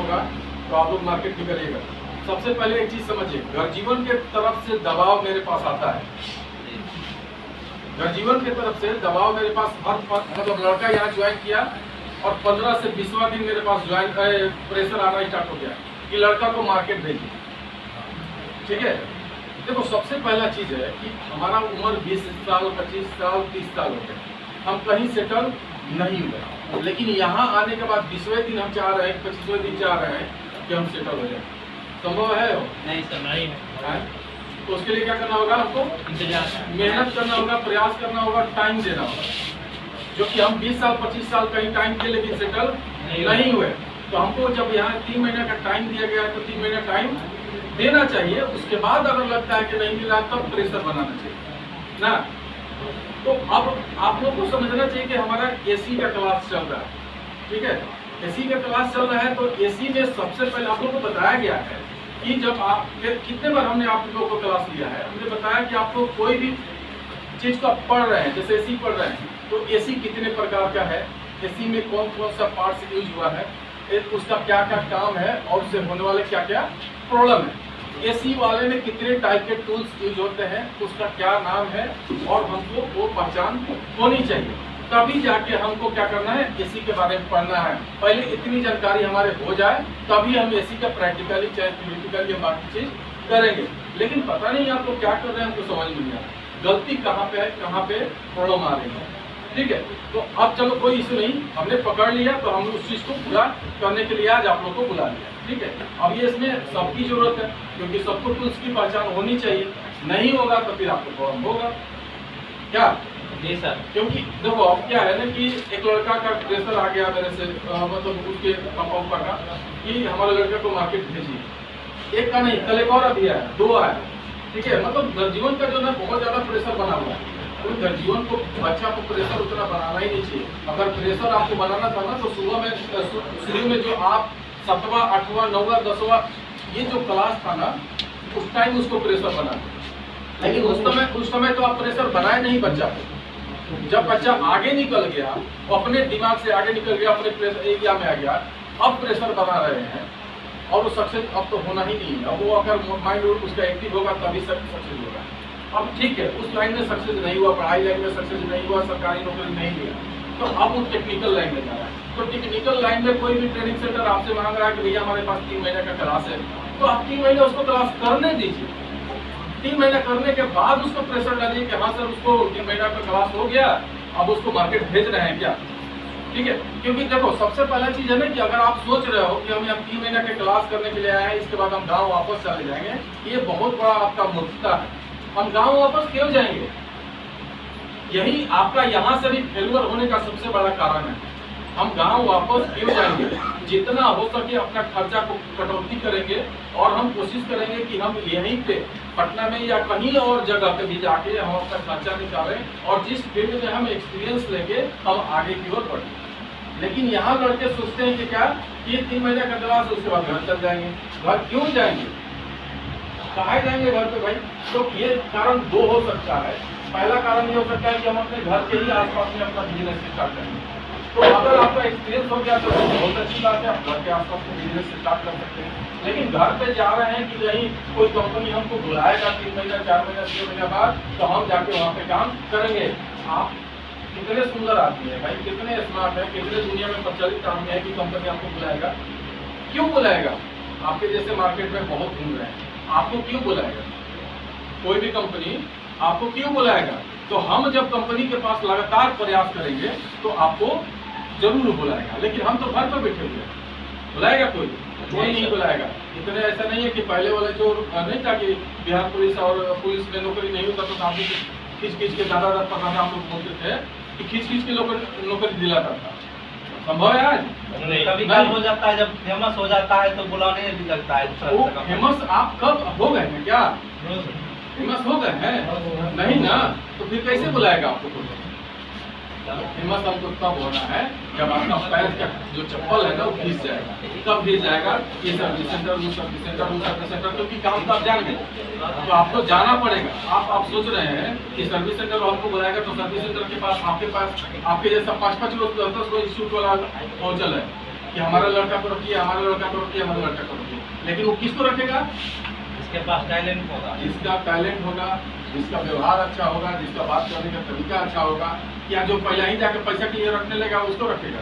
होगा तो आप लोग मार्केट में करिएगा। सबसे पहले एक चीज समझिए, घर जीवन के तरफ से दबाव मेरे पास आता है। घर जीवन की तरफ से दबाव मेरे पास मतलब लड़का यहाँ ज्वाइन किया और 15 से 20वां दिन मेरे पास ज्वाइन प्रेशर आना स्टार्ट हो गया कि लड़का को मार्केट भेजिए। ठीक है, देखो सबसे पहला चीज है कि हमारा उम्र 20 साल 25 साल 30 साल हो गए, हम कहीं सेटल नहीं हुए, लेकिन यहाँ आने के बाद 20वें दिन हम चाह रहे हैं, 25वें दिन चाह रहे हैं कि हम सेटल हो जाए। संभव है? नहीं सर, नहीं है। तो उसके लिए क्या करना होगा? हमको मेहनत करना होगा, प्रयास करना होगा, टाइम देना होगा। जो कि हम 20 साल 25 साल कहीं टाइम के लेकिन सेटल नहीं हुए, तो हमको जब यहाँ 3 महीने का टाइम दिया गया है तो 3 महीना टाइम देना चाहिए। उसके बाद अगर लगता है कि नहीं मिल रहा तब प्रेशर बनाना चाहिए ना। तो अब आप लोग को समझना चाहिए कि हमारा एसी का क्लास चल रहा है। ठीक है, एसी का क्लास चल रहा है तो एसी में सबसे पहले आप लोग को बताया गया है कि जब आप कितने बार हमने आप लोगों को क्लास लिया है, हमने बताया कि आपको कोई भी चीज को आप पढ़ रहे हैं, जैसे एसी पढ़ रहे हैं तो एसी कितने प्रकार का है, एसी में कौन कौन सा पार्ट्स यूज हुआ है, उसका क्या क्या काम है और उससे होने वाले क्या क्या प्रॉब्लम है, एसी वाले में कितने टाइप के टूल्स यूज होते हैं, उसका क्या नाम है और हमको वो पहचान होनी चाहिए। तभी जाके हमको क्या करना है, एसी के बारे में पढ़ना है। पहले इतनी जानकारी हमारे हो जाए तभी हम एसी का प्रैक्टिकली चाहे थ्योरेटिकली हम बाकी चीज करेंगे। लेकिन पता नहीं आप लोग क्या कर रहे हैं, हमको समझ नहीं आ रहा गलती कहाँ पे है, कहाँ पे प्रॉब्लम आ रही है। ठीक है, तो अब चलो कोई इशू नहीं, हमने पकड़ लिया तो हम उस चीज को पूरा करने के लिए आज आप लोग को बुला लिया। ठीक है, अब ये इसमें सबकी जरूरत है क्योंकि सबको टूल्स की पहचान होनी चाहिए। नहीं होगा तो फिर आपको प्रॉब्लम होगा क्या? जी सर। क्योंकि देखो अब क्या है ना कि एक लड़का का प्रेशर आ गया मेरे से मतलब उसके पापा का कि हमारे लड़के को मार्केट भेजिए। एक का नहीं, कल एक और अभी आया, 2 आया। ठीक है, मतलब घर जीवन का जो है बहुत ज्यादा प्रेशर बना हुआ है। तो घर जीवन को बच्चा को प्रेशर उतना बनाना ही नहीं चाहिए। अगर प्रेशर आपको बनाना था ना तो सुबह में शुरू में जो आप 7वां 8वां 9वां 10वां ये जो क्लास था ना उस टाइम उसको प्रेशर बना, लेकिन उस समय तो आप प्रेशर बनाए नहीं बच्चा को। जब बच्चा आगे निकल गया, अपने दिमाग से आगे निकल गया, अपने प्रेशर एरिया में आ गया, अब प्रेशर बना रहे हैं और वो सक्सेस अब तो होना ही नहीं है। अब वो अगर माइंड उसका एक्टिव होगा तभी सक्सेस होगा। अब ठीक है, उस लाइन में सक्सेस नहीं हुआ, पढ़ाई लाइन में सक्सेस नहीं हुआ, सरकारी नौकरी नहीं लिया, तो अब वो टेक्निकल लाइन में जा रहा है। तो टेक्निकल लाइन में कोई भी ट्रेनिंग सेंटर आपसे मांग रहा है कि भैया हमारे पास 3 महीने का क्लास है, तो आप 3 महीने उसको क्लास करने दीजिए। 3 महीना करने के बाद उसको प्रेशर डालिए कि हाँ सर उसको 3 महीना का क्लास हो गया, अब उसको मार्केट भेज रहे हैं क्या। ठीक है, क्योंकि देखो सबसे पहला चीज है ना कि अगर आप सोच रहे हो कि हम यहाँ 3 महीना के क्लास करने के लिए आए हैं, इसके बाद हम गाँव वापस चले जाएंगे, ये बहुत बड़ा आपका मूर्खता है। हम गाँव वापस क्यों जाएंगे? यही आपका यहाँ से भी फेलुअर होने का सबसे बड़ा कारण है। हम गांव वापस क्यों जाएंगे? जितना हो सके अपना खर्चा को कटौती करेंगे और हम कोशिश करेंगे कि हम यहीं पे पटना में या कहीं और जगह पे भी जाके हम अपना खर्चा निकालें और जिस फील्ड में हम एक्सपीरियंस लेके हम आगे की ओर बढ़ें। लेकिन यहाँ लड़के सोचते हैं कि क्या कि 3 महीने का क्लास उसके बाद घर चल जाएंगे। घर क्यों जाएंगे? कहाँ जाएंगे घर पे भाई? तो ये कारण 2 हो सकता है। पहला कारण ये हो सकता है कि हम अपने घर के ही आसपास में अपना बिजनेस स्टार्ट करेंगे। तो अगर आपका एक्सपीरियंस हो गया तो बहुत अच्छी बात है, आप घर के आसपास में बिजनेस स्टार्ट कर सकते हैं। लेकिन घर पे जा रहे हैं कि नहीं कोई कंपनी हमको बुलाएगा 3 महीना 4 महीना 6 महीना बाद तो हम जाके वहाँ पे काम करेंगे। आप कितने सुंदर आदमी है भाई, कितने स्मार्ट है, कितने दुनिया में प्रचलित काम है कि कंपनी आपको बुलाएगा। क्यों बुलाएगा? आपके जैसे मार्केट में बहुत घूम रहे हैं, आपको क्यों बुलाएगा? कोई भी कंपनी आपको क्यों बुलाएगा? तो हम जब कंपनी के पास लगातार प्रयास करेंगे तो आपको जरूर बुलाएगा। लेकिन हम तो घर पर बैठे हुए हैं, बुलाएगा कोई नहीं बुलाएगा। इतने ऐसा नहीं है कि पहले वाले जो नहीं था कि बिहार पुलिस और पुलिस में नौकरी नहीं होता तो काफी खींच खींच के दादा पता हम लोग बोलते थे कि खींच खींच के नौकरी दिलाता था। संभव है आज? कभी कल हो जाता है, जब फेमस हो जाता है तो बुलाने भी लगता है। वो फेमस आप कब हो गए हैं? क्या फेमस हो गए हैं? नहीं ना, तो फिर कैसे बुलाएगा आपको? फेमस हमको तब होना है जब आपका पैर का जो चप्पल है ना वो घिस जाएगा। कब घिस जाएगा? ये सर्विस सेंटर, वो सर्विस सेंटर, वो सर्विस सेंटर, क्योंकि काम तो आप जान गए तो आपको जाना पड़ेगा। आप सोच रहे हैं कि सर्विस सेंटर आपको बुलाएगा तो सर्विस सेंटर के पास आपके जैसा 5-5 लोग 10-10 इंस्टीट्यूट वाला पहुंचल है, कि हमारा लड़का को रखिए, हमारा लड़का को रखिए, हमारा लड़का को रखिए। लेकिन वो किसको रखेगा? इसके पास टैलेंट होगा, जिसका टैलेंट होगा, जिसका व्यवहार अच्छा होगा, जिसका बात करने का तरीका अच्छा होगा। या जो पहले ही जाकर पैसा के लिए रखने लगा उसको रखेगा?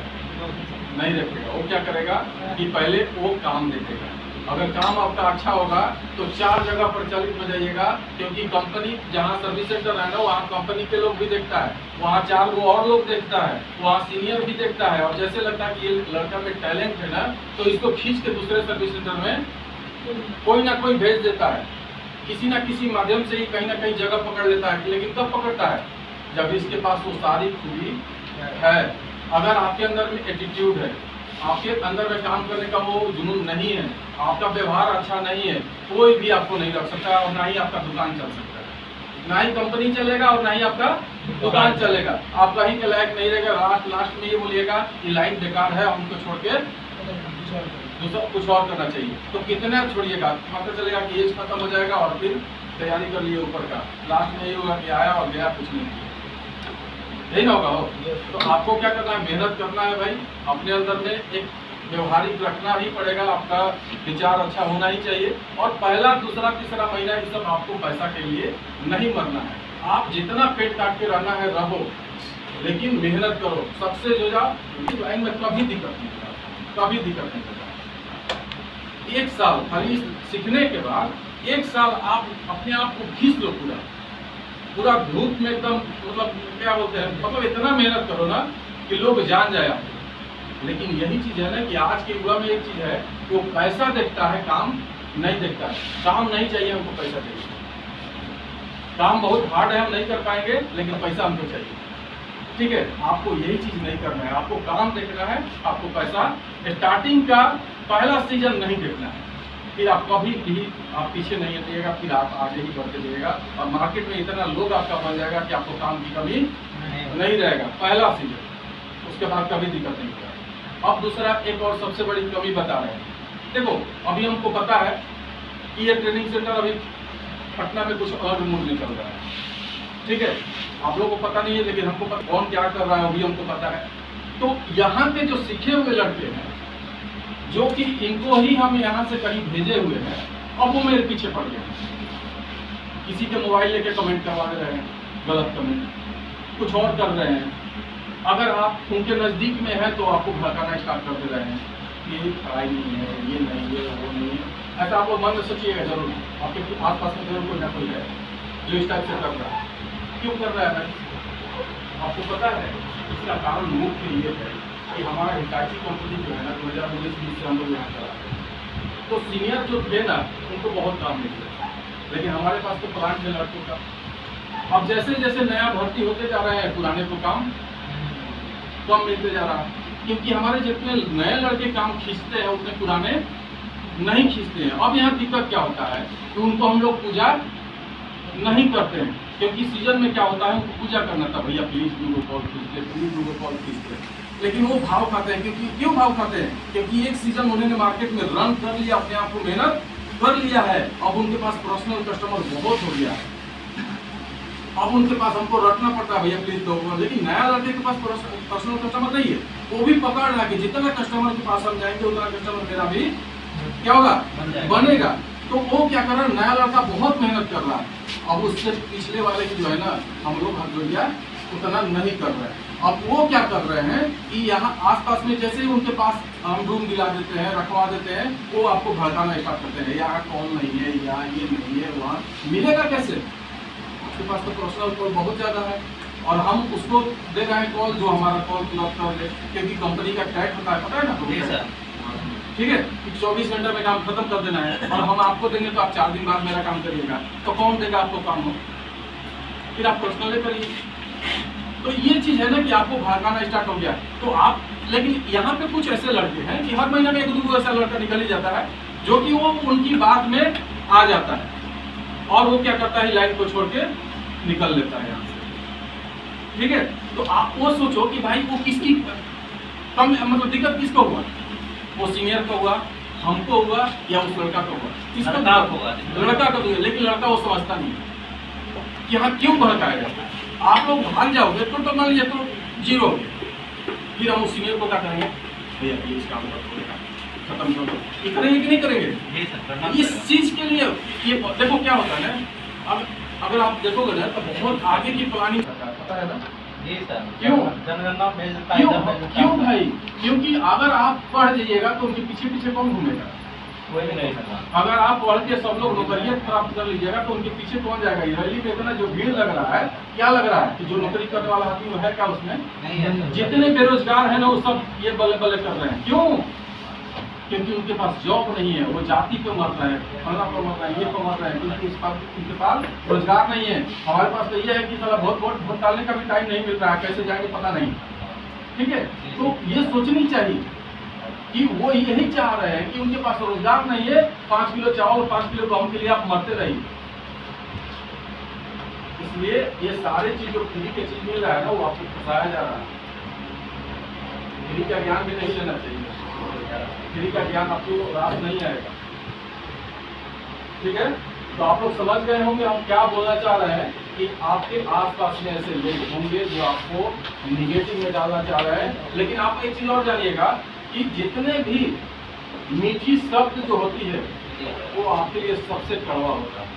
नहीं रखेगा। वो क्या करेगा कि पहले वो काम देखेगा। अगर काम आपका अच्छा होगा तो 4 जगह प्रचलित हो जाइएगा, क्योंकि कंपनी जहाँ सर्विस सेंटर है ना, वहाँ कंपनी के लोग भी देखता है, वहाँ 4 गो और लोग देखता है, वहाँ सीनियर भी देखता है। और जैसे लगता है कि ये लड़का में टैलेंट है ना, तो इसको खींच के दूसरे सर्विस सेंटर में कोई ना कोई भेज देता है, किसी ना किसी माध्यम से ही कहीं ना कहीं जगह पकड़ लेता है। लेकिन कब पकड़ता है? जब इसके पास वो सारी खूबी है। अगर आपके अंदर में एटीट्यूड है, आपके अंदर में काम करने का वो जुनून नहीं है, आपका व्यवहार अच्छा नहीं है, कोई भी आपको नहीं रख सकता, और ना ही आपका दुकान चल सकता है, ना ही कंपनी चलेगा और ना ही आपका दुकान चलेगा। आप कहीं के लायक नहीं रहेगा। लास्ट में ये बोलिएगा कि लाइन बेकार है, हमको छोड़ के दूसरा कुछ और करना चाहिए। तो कितना छोड़िएगा? पता चलेगा कि एज खत्म हो जाएगा और फिर तैयारी कर लिए ऊपर का, लास्ट में ये होगा कि आया और गया, कुछ नहीं किया। यही ना होगा हो। तो आपको क्या करना है? मेहनत करना है भाई। अपने अंदर में एक व्यवहारिक रखना ही पड़ेगा, आपका विचार अच्छा होना ही चाहिए। और पहला, दूसरा, तीसरा महीना ये सब आपको पैसा के लिए नहीं मरना है। आप जितना पेट काट के रहना है रहो, लेकिन मेहनत करो। सबसे जो लाइन में कभी दिक्कत नहीं होगा, कभी दिक्कत नहीं होगा। 1 साल खाली सीखने के बाद 1 साल आप अपने आप को खींच लो, पूरा धूप में एकदम, मतलब क्या बोलते हैं, मतलब इतना मेहनत करो ना कि लोग जान जाए आपको। लेकिन यही चीज है ना कि आज के युवा में एक चीज है, वो पैसा देखता है, काम नहीं देखता है। काम नहीं चाहिए हमको, पैसा चाहिए। काम बहुत हार्ड है, हम नहीं कर पाएंगे, लेकिन पैसा हमको चाहिए। ठीक है, आपको यही चीज नहीं करना है, आपको काम देखना है, आपको पैसा। स्टार्टिंग का पहला सीजन नहीं देखना है, फिर आप कभी भी आप पीछे नहीं हटिएगा, फिर आप आगे ही बढ़ते जाइएगा। और मार्केट में इतना लोग आपका बन जाएगा कि आपको काम की कमी नहीं रहेगा। पहला सीजन, उसके बाद कभी दिक्कत नहीं होगा। अब दूसरा, एक और सबसे बड़ी कमी बता रहे हैं। देखो, अभी हमको पता है कि ये ट्रेनिंग सेंटर अभी पटना में कुछ और मूड निकल रहा है। ठीक है, आप लोगों को पता नहीं है, लेकिन हमको पता कौन क्या कर रहा है, अभी हमको पता है। तो यहाँ पे जो सीखे हुए लड़के हैं, जो कि इनको ही हम यहाँ से कहीं भेजे हुए हैं, अब वो मेरे पीछे पड़ गए। किसी के मोबाइल लेके कमेंट करवा दे रहे हैं, गलत कमेंट, कुछ और कर रहे हैं। अगर आप उनके नज़दीक में है तो आपको भड़काना स्टार्ट कर दे रहे हैं कि ये पढ़ाई नहीं है, ये नहीं है, वो नहीं है। ऐसा आप मन में सोचिएगा जरूर, आपके आसपास में जरूर कोई ना कोई है जो इस टाइप से कर रहा है। क्यों कर रहा है भाई? आपको पता है इसका कारण मुख्य ये है कि हमारा हिटाची कंपनी जो है ना, 2019-20 से हम लोग यहाँ चला, तो सीनियर जो थे ना, उनको बहुत काम मिले, लेकिन हमारे पास तो प्लांट है लड़कों का। अब जैसे जैसे नया भर्ती होते जा रहे हैं, पुराने को काम कम मिलते जा रहा है, क्योंकि हमारे जितने नए लड़के काम खींचते हैं उतने पुराने नहीं खींचते हैं। अब यहाँ दिक्कत क्या होता है कि उनको हम लोग पूजा नहीं करते हैं, क्योंकि सीजन में क्या होता है, उनको पूजा करना था, भैया प्लीज दूगो कॉल खींचते, प्लीज दूगो कॉल खींचते। लेकिन वो भाव खाते हैं, क्योंकि क्यों भाव खाते हैं? क्योंकि एक सीजन उन्होंने मार्केट में रन कर लिया, अपने आप को मेहनत कर लिया है। अब उनके पास पर्सनल कस्टमर बहुत हो गया है, अब उनके पास हमको रखना पड़ता है, भैया प्लीज दो। लेकिन नया लड़के के पास पर्सनल कस्टमर नहीं है, वो भी पकड़ रहा है कि जितना कस्टमर के पास हम जाएंगे उतना कस्टमर मेरा भी क्या होगा, बनेगा। तो वो क्या कर रहा है, नया लड़का बहुत मेहनत कर रहा है। अब उससे पिछले वाले की जो है ना, हम लोग हथौड़िया उतना नहीं कर रहे हैं। अब वो क्या कर रहे हैं कि यहाँ आसपास में जैसे ही उनके पास हम रूम दिला देते हैं, रखवा देते हैं, वो आपको भड़काना स्टार्ट करते हैं, यहाँ कॉल नहीं है, यहाँ ये नहीं है, वहाँ मिलेगा कैसे? आपके पास तो पर्सनल कॉल बहुत ज़्यादा है, और हम उसको दे रहे हैं कॉल जो हमारा कॉल क्लब कर दे, क्योंकि कंपनी का टैग होता है, पता है ना? ठीक है, 24 घंटे में काम खत्म कर देना है, और हम आपको देंगे तो आप 4 दिन बाद मेरा काम करिएगा, तो कौन देगा आपको काम हो? फिर आप पर्सनली करिए। तो ये चीज है ना कि आपको भड़काना स्टार्ट हो गया। तो आप, लेकिन यहाँ पे कुछ ऐसे लड़के हैं कि हर महीने में 1-2 ऐसा लड़का निकल ही जाता है, जो कि वो उनकी बात में आ जाता है, और वो क्या करता है, लाइन को छोड़ के निकल लेता है यहाँ से। ठीक है, तो आप वो सोचो कि भाई वो किसकी कम, मतलब दिक्कत किसको हुआ? वो सीनियर को हुआ, हमको हुआ, या उस लड़का को हुआ? किसको हुआ? लड़का को हुआ। लेकिन लड़का वो समझता नहीं कि यहाँ क्यों भड़काया जाता है। आप लोग भाग जाओगे तो मान लीजिए तो जीरो हो गया, फिर हम उस सीनियर को क्या करेंगे? भैया ये इस काम का खत्म कर दो, ये करेंगे कि नहीं करेंगे? जी सर, करना इस पड़ेगा। चीज के लिए ये देखो क्या होता है ना, अब अगर आप देखोगे ना तो बहुत आगे की प्लानिंग करता है, पता है ना जी सर, क्यों? जनगणना भेजता है, क्यों जब भेजता क्यों है, भाई? क्योंकि अगर आप पढ़ जाइएगा तो उनके पीछे पीछे कौन घूमेगा? कोई भी नहीं करना। अगर आप पढ़ के सब लोग नौकरियां प्राप्त कर लीजिएगा तो उनके पीछे कौन जाएगा? ये रैली में इतना जो भीड़ लग रहा है, क्या लग रहा है कि जो नौकरी करने वाला आदमी वो है क्या उसमें? नहीं है सर। जितने बेरोजगार हैं ना वो सब ये बल्ले बल्ले कर रहे हैं। क्यों? क्योंकि उनके पास जॉब नहीं है, वो जाति पे मर रहे हैं, फलना पे मर रहे हैं, ये पे मर रहे हैं, क्योंकि उनके पास रोजगार नहीं है। हमारे पास तो ये है कि साला वोट डालने का भी टाइम नहीं मिल रहा है, कैसे जाएंगे पता नहीं। ठीक है, तो ये सोचनी चाहिए कि वो यही चाह रहे हैं कि उनके पास रोजगार नहीं है, 5 किलो चावल 5 किलो गेहूं के लिए आप मरते रहिए। इसलिए ये सारे चीज जो फ्री के चीज मिल रहा है ना वो आपको फंसाया जा रहा है। फ्री का ज्ञान भी नहीं लेना चाहिए, फ्री का ज्ञान आपको रास नहीं आएगा। ठीक है, तो आप लोग समझ गए होंगे हम क्या बोलना चाह रहे हैं कि आपके आसपास में ऐसे लोग होंगे जो आपको निगेटिव में डालना चाह रहे हैं। लेकिन आप एक चीज और जानिएगा कि जितने भी मीठी शब्द जो होती है वो आपके लिए सबसे कड़वा होता है।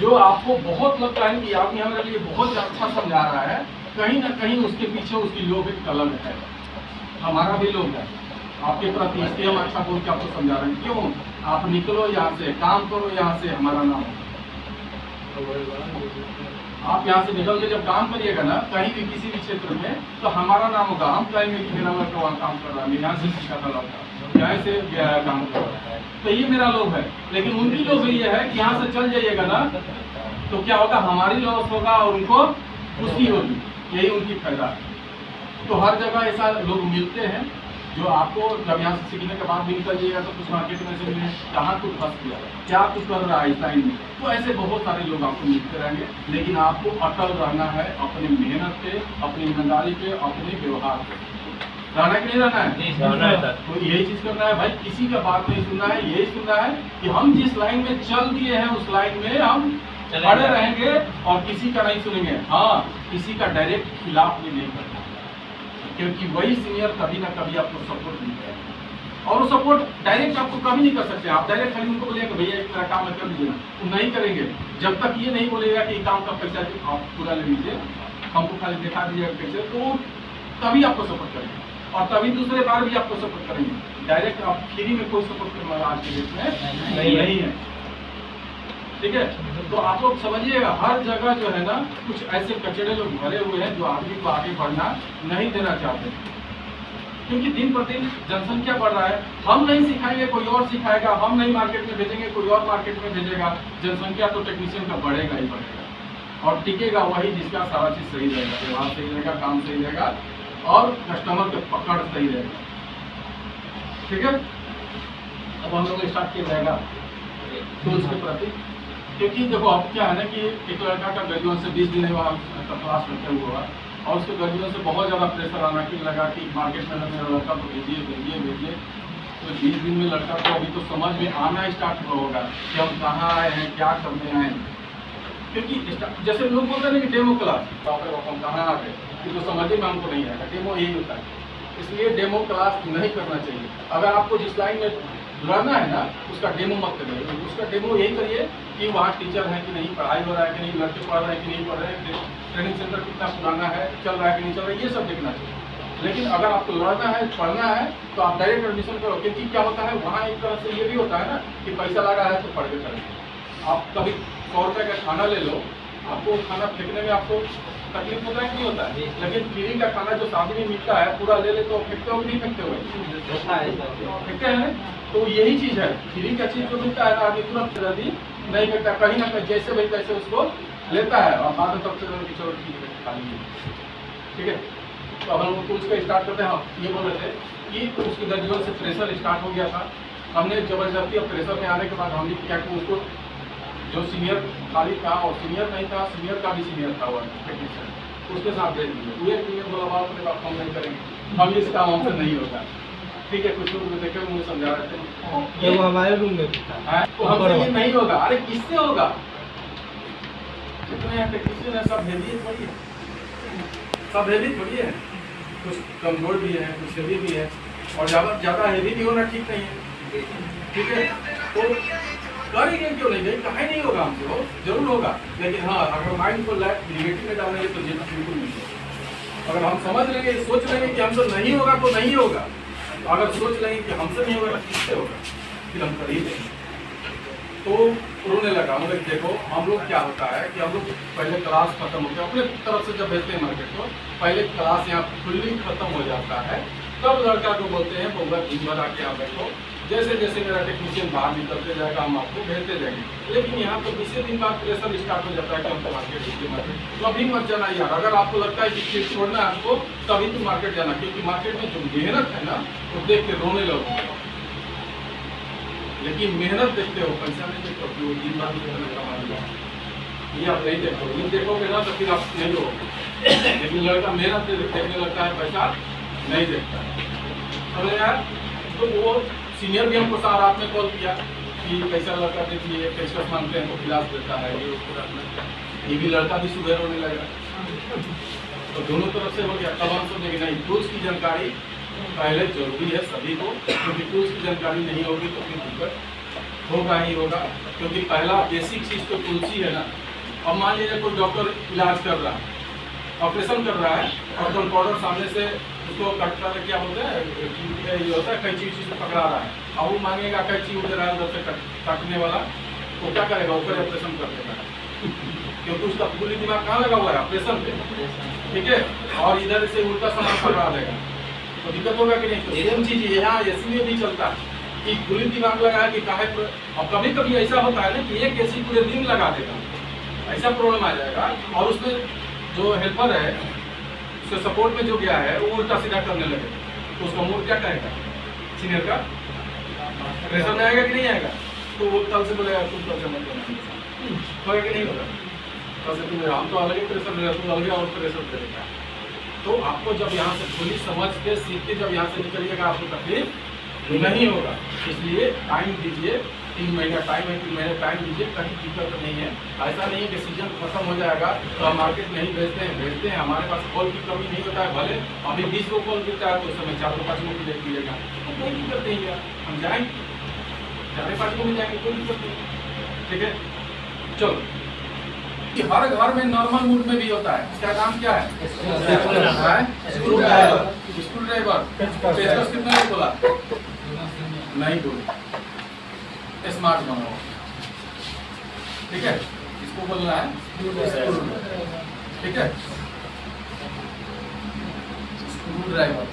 जो आपको बहुत लगता है कि आदमी हमारे लिए बहुत अच्छा समझा रहा है, कहीं ना कहीं उसके पीछे उसकी लोभित कलम है। हमारा भी लोग है आपके प्रति, इसलिए हम अच्छा बोल के आपको समझा रहे हैं। क्यों? आप निकलो यहाँ से, काम करो यहाँ से, हमारा नाम हो। आप यहाँ से निकल के जब काम करिएगा ना कहीं भी किसी भी क्षेत्र में तो हमारा नाम होगा। हम कहेंगे कि मेरा लड़का वहाँ काम कर रहा है, मैं यहाँ से सीखा था लड़का, यहाँ से गया है काम कर रहा है, तो ये मेरा लोग है। लेकिन उनकी लोग ये है कि यहाँ से चल जाइएगा ना तो क्या होगा? हमारी लॉस होगा और उनको खुशी होगी, यही उनकी फायदा है। तो हर जगह ऐसा लोग मिलते हैं जो आपको जब यहाँ से सीखने के बाद भी निकल जाइएगा तो कुछ मार्केट में से मिले, कहाँ कुछ फंस गया, क्या कुछ कर रहा है इस लाइन में, तो ऐसे बहुत सारे लोग आपको मिलते रहेंगे। लेकिन आपको अटल रहना है अपनी मेहनत पे, अपनी ईमानदारी पे, अपने व्यवहार पे। रहना कि नहीं रहना है? तो यही चीज करना है भाई, किसी का बात नहीं सुनना है। यही सुनना है कि हम जिस लाइन में चल दिए हैं उस लाइन में हम खड़े रहेंगे और किसी का नहीं सुनेंगे। हाँ, किसी का डायरेक्ट खिलाफ भी नहीं करना, क्योंकि वही सीनियर कभी ना कभी आपको सपोर्ट मिलता है। और वो सपोर्ट डायरेक्ट आपको कभी नहीं कर सकते। आप डायरेक्ट खाली उनको बोलिएगा भैया एक मेरा काम कर लीजिए ना, वो नहीं करेंगे जब तक ये नहीं बोलेगा कि काम का पैसा आप पूरा ले लीजिए, हमको खाली दिखा दीजिएगा कैसे, तो तभी आपको सपोर्ट करेंगे और तभी दूसरे बार भी आपको सपोर्ट करेंगे। डायरेक्ट आप फ्री में कोई सपोर्ट करने वाला आज के डेट में नहीं है। ठीक है, तो आप लोग समझिएगा हर जगह जो है ना कुछ ऐसे कचड़े लोग भरे हुए हैं जो आदमी को आगे बढ़ना नहीं देना चाहते, क्योंकि दिन प्रतिदिन जनसंख्या बढ़ रहा है। हम नहीं सिखाएंगे कोई और सिखाएगा, हम नहीं मार्केट में भेजेंगे कोई और मार्केट में भेजेगा। जनसंख्या तो टेक्नीशियन का बढ़ेगा ही बढ़ेगा और टिकेगा वही जिसका सारा चीज सही रहेगा, व्यवहार सही रहेगा, काम सही रहेगा और कस्टमर के पकड़ सही रहेगा। ठीक है, अब हम लोग स्टार्ट किया जाएगा टूल्स के प्रति, क्योंकि देखो अब क्या है ना कि एक लड़का का ग्रेजुएशन से 20 दिन हुआ क्लास करते हुआ और उसके ग्रेजुएशन से बहुत ज़्यादा प्रेशर आना कि लगा कि मार्केट में मेरा लड़का तो भेजिए। तो 20 दिन में लड़का को अभी तो समझ में आना स्टार्ट हुआ होगा कि हम कहाँ आए हैं, क्या करने आए हैं। क्योंकि जैसे लोग बोलते हैं कि डेमो क्लास, बाप रे बाप हम कहाँ आ गए, कि तो समझ में हमको नहीं आएगा। डेमो यही होता है, इसलिए डेमो क्लास नहीं करना चाहिए। अगर आपको जिस लाइन में रहना है ना उसका डेमो मत करिए। उसका डेमो यही करिए कि वहाँ टीचर है कि नहीं, पढ़ाई हो रहा है कि नहीं, लड़के पढ़ रहे हैं कि नहीं पढ़ रहे हैं, ट्रेनिंग सेंटर कितना पुराना है, चल रहा है कि नहीं चल रहा है, ये सब देखना चाहिए। लेकिन अगर आपको लड़ना है, पढ़ना है तो आप डायरेक्ट एडमिशन करो। क्योंकि क्या होता है वहाँ एक तरह से ये भी होता है ना कि पैसा लगा है तो पढ़ के करेंगे। आप कभी 100 रुपये का खाना ले लो, आपको खाना फेंकने में आपको तकलीफ होता है कि नहीं होता है, लेकिन फ्री का खाना जो शादी में मिलता है पूरा ले ले तो फेंकते हो कि नहीं फेंकते हो? फेंकते हैं। तो यही चीज़ है, फ्री का चीज़ जो मिलता है ना आदमी तुरंत जल्दी नहीं फेंकता, कहीं ना कहीं जैसे भाई तैसे उसको लेता है और बाद में तब से चलो खा लीजिए। ठीक है, तो अब हम उसका स्टार्ट करते हैं। हम ये बोल रहे थे कि उसके ग्रेजुएशन से प्रेशर स्टार्ट हो गया था। हमने जबरदस्ती और प्रेशर में आने के बाद हमने क्या कि उसको जो सीनियर खाली था और सीनियर नहीं था, सीनियर का भी सीनियर था वो टेक्नीशियन, उसके साथ भेज दिए। वो सीनियर बोला बाप रे बाप हम नहीं करेंगे, हम इस काम हमसे नहीं होगा। ठीक है, कुछ लोग देखे मुझे समझा रहे थे वो हमारे रूम में था, तो हमसे ये नहीं होगा। अरे किससे होगा? जितने यहाँ टेक्नीशियन है सब भेजिए थोड़ी है, सब भेजी थोड़ी है। कुछ कमजोर भी है, कुछ हेवी भी है, और ज़्यादा हेवी भी होना ठीक नहीं है, ठीक है। तो करेंगे क्यों नहीं, नहीं कहीं नहीं होगा हमसे, वो जरूर होगा, लेकिन हाँ अगर माइंड को नेगेटिव में डालेंगे तो जीतना बिल्कुल नहीं होगा। अगर हम समझ लेंगे, सोच लेंगे कि हमसे नहीं होगा तो नहीं होगा, अगर सोच लेंगे कि हमसे नहीं होगा तो किससे होगा, फिर हम कर ही देंगे। तो रोने लगा, मतलब देखो हम लोग क्या होता है कि हम लोग पहले क्लास खत्म हो गया, अपने तरफ से जब भेजते हैं मार्केट को, पहले क्लास यहाँ फुल्ली खत्म हो जाता है, तब लड़का को बोलते हैं बउआ दिन भर आके यहाँ बैठो, जैसे जैसे मेरा टेक्नीशियन बाहर निकलते जाएगा हम आपको भेजते जाएंगे। लेकिन यहाँ तो 20 दिन बाद प्रेशर स्टार्ट हो जाता है कि हमको मार्केट, तो अभी मत जाना यार। अगर आपको लगता है कि चीज छोड़ना है आपको, तभी तो मार्केट जाना, क्योंकि मार्केट में जो मेहनत है ना वो देख के रोने लगोगे। लेकिन मेहनत देखते हो, पैसा नहीं देखते हो, दिन भर कमा लिया, ये आप नहीं देखो, ये देखोगे ना तो फिर आप नहीं होगे। लेकिन लड़का मेहनत देखने लगता है, पैसा नहीं देखता है। समझे यार? तो वो सीनियर भी हमको रात में कॉल किया कि पैसा लड़का देखिए, पेशकश मांगते हैं तो गिलास देता है, ये भी लड़का भी सुबह रोने लगा। तो दोनों तरफ से हो गया। तब हम सोचे कि नहीं, टूल्स की जानकारी पहले जरूरी है सभी को, क्योंकि टूल्स की जानकारी नहीं होगी तो फिर दिक्कत होगा ही होगा। क्योंकि पहला बेसिक चीज़ तो टूल्स ही है ना। अब मान लीजिए कोई डॉक्टर इलाज कर रहा है, ऑपरेशन कर रहा है, और कंपाउंडर सामने से उसको कटता है, क्या बोलते हैं ये होता है, कैंची उची से पकड़ा रहा है, अब वो मांगेगा कैंची उधर है उधर से काटने वाला, तो क्या करेगा, ऊपर ऑपरेशन कर देगा, क्योंकि उसका पूरी दिमाग कहाँ लगा हुआ है, ऑपरेशन पे, ठीक है। और इधर से उल्टा सामान पकड़ा देगा तो दिक्कत होगा कि नहीं। तो सेम चीज़ यहाँ इसलिए भी चलता है कि पूरी दिमाग लगा है कि काहे। और कभी कभी ऐसा होता है ना कि एक एसी पूरे दिन लगा देगा, ऐसा प्रॉब्लम आ जाएगा, और उसमें जो हेल्पर है उसके सपोर्ट में जो गया है वो उल्टा सीधा करने लगे, तो उसका मूड क्या कहेगा, सीनियर का प्रेशर में आएगा कि नहीं आएगा। तो वो कल से बोलेगा तुम कल से मत होगा कि नहीं होगा, कल से तुम हम तो अलग ही प्रेशर ले, तुम अलग और प्रेशर करेगा। तो आपको जब यहाँ से खुली समझ के सीख के जब यहाँ से निकलिएगा आपको तकलीफ नहीं होगा। इसलिए टाइम दीजिए, 3 महीना टाइम है, 3 महीने टाइम दीजिए, कहीं दिक्कत नहीं है। ऐसा नहीं है कि सीजन खत्म हो जाएगा तो हम मार्केट नहीं भेजते हैं। हमारे पास कॉल की कमी नहीं होता है, भले अभी 20 को कॉल मिलता है तो उस समय 4-5 को भी देख लीजिएगा, तो कोई दिक्कत नहीं है, हम जाएंगे 4-5 को मिल जाएंगे, कोई दिक्कत नहीं, ठीक है। चलो, हर घर में नॉर्मल मूड में भी होता है, इसका नाम क्या है, स्क्रू ड्राइवर। स्क्रू ड्राइवर पेचकस कितना नहीं बोला, नहीं बोले, स्मार्ट बनाओ, ठीक है, इसको बोलना है स्क्रू, ठीक है, स्क्रू ड्राइवर,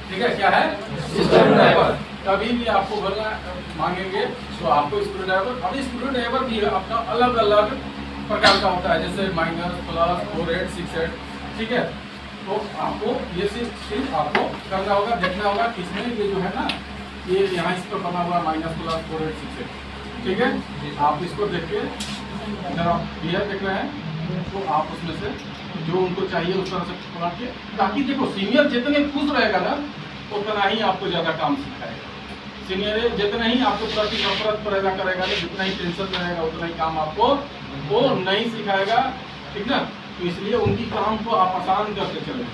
ठीक है। क्या है, स्क्रू ड्राइवर। कभी भी आपको बोलना मांगेंगे तो आपको स्क्रू ड्राइवर। अभी स्क्रू ड्राइवर भी अपना अलग अलग प्रकार का होता है, जैसे माइनस, प्लस, 4-8, 6-8, ठीक है। तो आपको ये चीज आपको करना होगा, देखना होगा किसमें ये जो है ना, ये यहाँ इस पर बना हुआ माइनस, प्लस, 4-8, 6-8, ठीक है। आप इसको देख के अगर आप ये देख रहे हैं तो आप उसमें से जो उनको चाहिए उस तरह से बना के, ताकि देखो सीनियर जितने खुश रहेगा ना उतना ही आपको ज़्यादा काम सिखाएगा। सीनियर जितना ही आपको प्रति नफरत पैदा करेगा, जितना ही टेंशन रहेगा उतना ही काम आपको वो नहीं सिखाएगा, ठीक ना। तो इसलिए उनकी काम को आप आसान करते चले,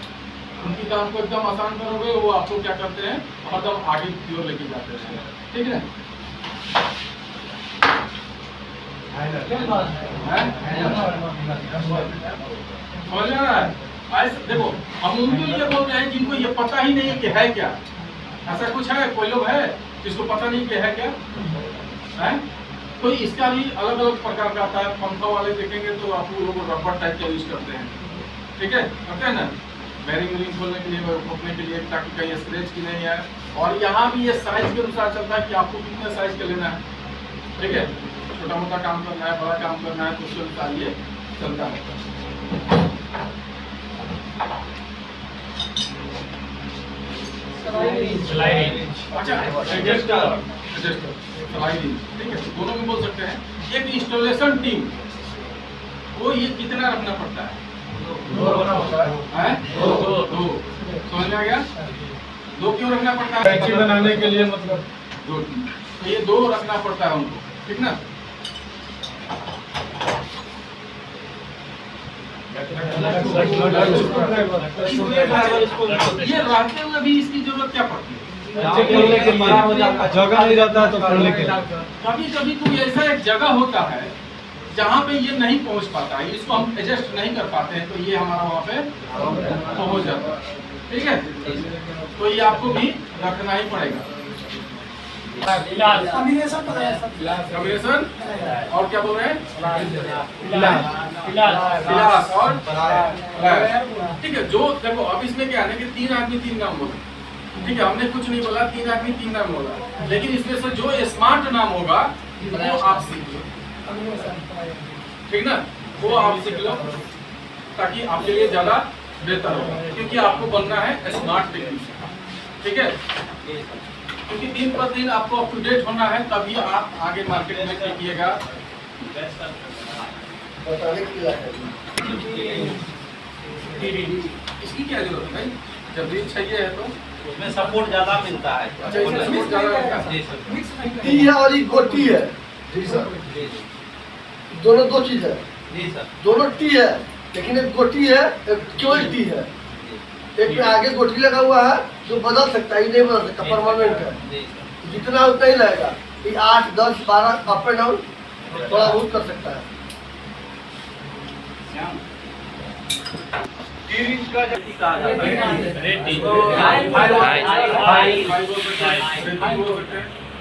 उनकी काम को एकदम आसान करोगे, वो आपको क्या करते हैं एकदम आगे की ओर लेके जाते हैं, ठीक है। समझ आ रहा है? ऐसे देखो, हम उनके लिए बोल रहे हैं जिनको ये पता ही नहीं है कि है क्या। ऐसा कुछ है, कोई लोग है जिसको पता नहीं कि है क्या है। तो इसका भी अलग अलग प्रकार का आता है। पंखा वाले देखेंगे तो आप लोग रबर टाइप का यूज करते हैं, ठीक है, करते हैं ना, बेरिंग वेरिंग खोलने के लिए, खोलने के लिए, ताकि कहीं स्क्रैच की नहीं आए। और यहाँ भी ये साइज के अनुसार चलता है कि आपको कितने साइज का लेना है, ठीक है। छोटा मोटा काम करना है, बड़ा काम करना है, तो उसके अनुसार ये चलता है। अच्छा, एडजस्टर, स्लाइडिंग, ठीक है, दोनों में बोल सकते हैं। एक इंस्टॉलेशन टीम वो ये कितना रखना पड़ता है, 2 रखना होता है, 2 समझ में आ गया। 2 क्यों रखना पड़ता है, कैंची बनाने के लिए, मतलब 2, तो ये 2 रखना पड़ता है उनको, ठीक ना। ये रहते हुए भी इसकी जरूरत क्या पड़ती है? जगह नहीं रहता है तो खोलने के लिए। कभी कभी कोई ऐसा एक जगह होता है जहाँ पे ये नहीं पहुँच पाता है, इसको हम एडजस्ट नहीं कर पाते हैं, तो ये हमारा वहाँ पे पहुँच जाता है। ठीक है, तो ये आपको भी रखना ही पड़ेगा। कॉम्बिनेशन और क्या बोल रहे हैं? पिलास और ठीक है। जो देखो अब इसमें क्या है ना कि 3 आदमी 3 नाम बोले, ठीक है, हमने कुछ नहीं बोला, 3 आदमी 3 नाम बोला, लेकिन इसमें से जो स्मार्ट नाम होगा वो आप सीख लो, ठीक ना, वो आप सीख लो ताकि आपके लिए ज्यादा बेहतर होगा, क्योंकि आपको बनना है स्मार्ट टेक्नीशियन। ठीक है, क्योंकि दिन पर दिन आपको अप टू डेट होना है, तभी आप आगे मार्केट में टिकिएगा। इसकी क्या जरूरत है? जब भी चाहिए है तो उसमें सपोर्ट ज्यादा मिलता है। अच्छा, इसमें सपोर्ट ज्यादा मिलता है। जी सर। टी है और ये गोटी है। जी सर, दोनों 2 चीज है। जी सर। दोनों टी है, लेकिन एक गोटी है, एक केवल टी है। एक में आगे गोटी लगा हुआ है जो बदल सकता है, ये नहीं बदल सकता, परमानेंट है। जी सर। जितना उतना ही रहेगा। ये 8, 10, 12 अप एंड डाउन थोड़ा बहुत कर सकता है।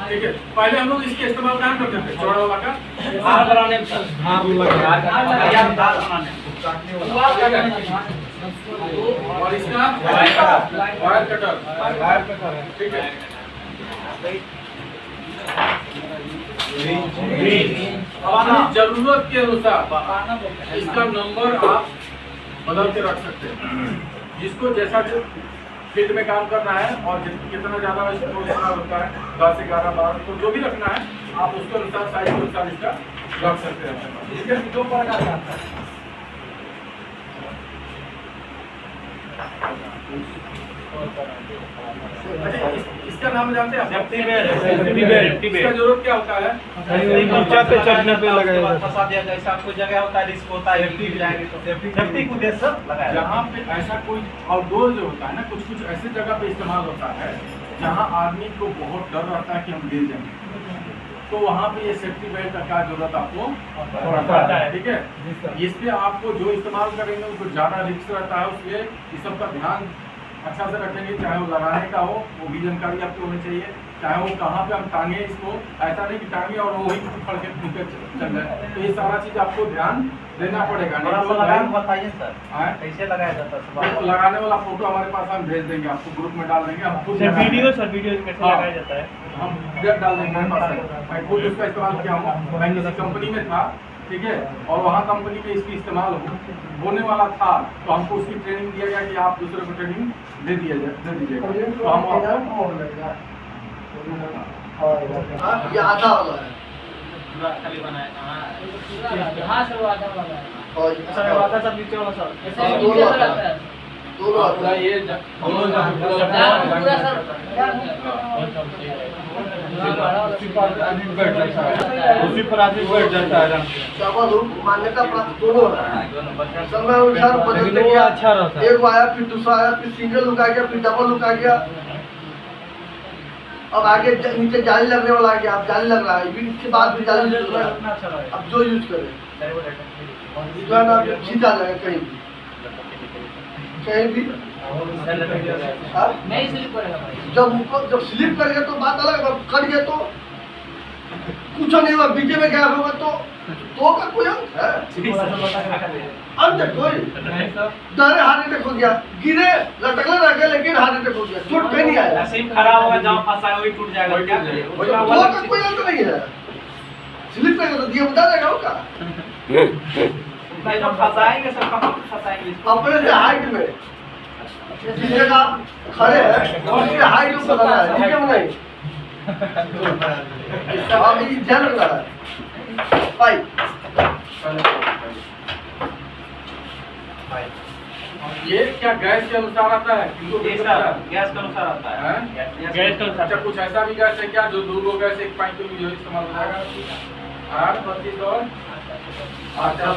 ठीक है, पहले हम लोग इसके इस्तेमाल कहाँ करते थे? चौड़ा वाला का हार बनाने में सर। और इसका वायर कटर। ठीक है, अपनी जरूरत के अनुसार इसका नंबर आप बदल के रख सकते हैं, जिसको जैसा फील्ड में काम करना है और कितना ज्यादा इसको इस्तेमाल होता है, 10, 11, 12, तो जो भी रखना है आप उसके अनुसार साइज के अनुसार इसका रख सकते हैं। इसके जो फर्क आ जाता है। अच्छा, इसका नाम जानते हैं? इसका जरूरत क्या होता है? ऊंचा पे चढ़ने पे लगाया फंसा दिया जाए, ऐसा कोई जगह होता है रिस्क होता है, गिर जाएंगे तो सेफ्टी को उद्देश्य से लगाया जाता है। जहाँ पे ऐसा कोई आउटडोर जो होता है ना, कुछ कुछ ऐसी जगह पे इस्तेमाल होता है जहाँ आदमी को बहुत डर रहता है कि हम गिर जाएंगे, तो वहाँ पे ये सेफ्टी बेल्ट का जरूरत आपको पड़ता है। ठीक है, इस पे आपको जो इस्तेमाल करेंगे उसको ज़्यादा रिस्क रहता है, उसलिए इस सब का ध्यान अच्छा से रखेंगे। चाहे वो लगाने का हो, वो भी जानकारी आपको होनी चाहिए। चाहे वो कहाँ पे हम टांगे इसको, ऐसा नहीं कि टांगे और वही फड़ के चल जाए, तो ये सारा चीज़ आपको ध्यान देना पड़ेगा। थोड़ा सा लगाना बताइए सर, हाँ? कैसे लगाया जाता है? तो लगाने वाला फोटो हमारे पास हम भेज देंगे, आपको ग्रुप में डाल देंगे। हम खुद वीडियो कैसे हाँ। लगाया जाता है? हम वीडियो डाल देंगे मेरे पास। मैं खुद उसका इस्तेमाल किया हूँ, मैं किसी कंपनी में था, ठीक है, और वहाँ कंपनी में इसकी इस्तेमाल होने वाला था, तो हमको उसकी ट्रेनिंग दिया गया कि आप दूसरे को ट्रेनिंग दे दीजिएगा। तो हम ये आधा वाला है पूरा खाली बनाया। हाँ सर, वो आधा वाला है। और सर वाला सब नीचे वाला सर ऐसे नीचे से लगता है। दोनों आधा है। ये पूरा सर उसी पर आदमी बैठ जाता है। चावल मान्यता प्राप्त दोनों है। समय अनुसार बदलते लेकिन वो गया। अच्छा रहता है। एक आया, फिर दूसरा आया, फिर सिंगल लुक आ गया, फिर डबल लुक आ गया। अब आगे नीचे जाली लगने वाला आ गया, अब जाली लग रहा है, फिर इसके बाद भी जाली लग रहा है। अब जो यूज करें जो है ना, खींचा जाएगा कहीं भी, कहीं भी। हाँ? नहीं स्लिप करेगा भाई। जब स्लिप करेगा तो बात अलग है, कट गया तो कुछ नहीं हुआ, बीचे में गया होगा तो का कोई अंत है? अंत है कोई? डरे हार्ट अटैक हो गया, गिरे लटकने रह गए, लेकिन हार्ट अटैक हो गया, चोट कहीं नहीं आया। ऐसे ही खराब होगा, जहाँ फंसा है वही टूट जाएगा, क्या करें? तो का कोई अंत नहीं है। स्लिप करेगा तो दिया बता देगा उसका नहीं तो फंसाएंगे सर, कहाँ फंसाएंगे इसको? अपने से हाइट में जिस जगह खड़े हैं उसके हाइट ऊपर बना है, ठीक है वो नहीं? अब ये ध्यान रखना है। पाइप ये क्या गैस के अनुसार आता है? इनको ये कितना सर आता है? गैस के अनुसार आता है। हैं? गैस का अच्छा, कुछ ऐसा भी गैस है क्या जो 2 गैस एक पाइप में जो इस्तेमाल हो जाएगा? 8, 32 और 8, 4,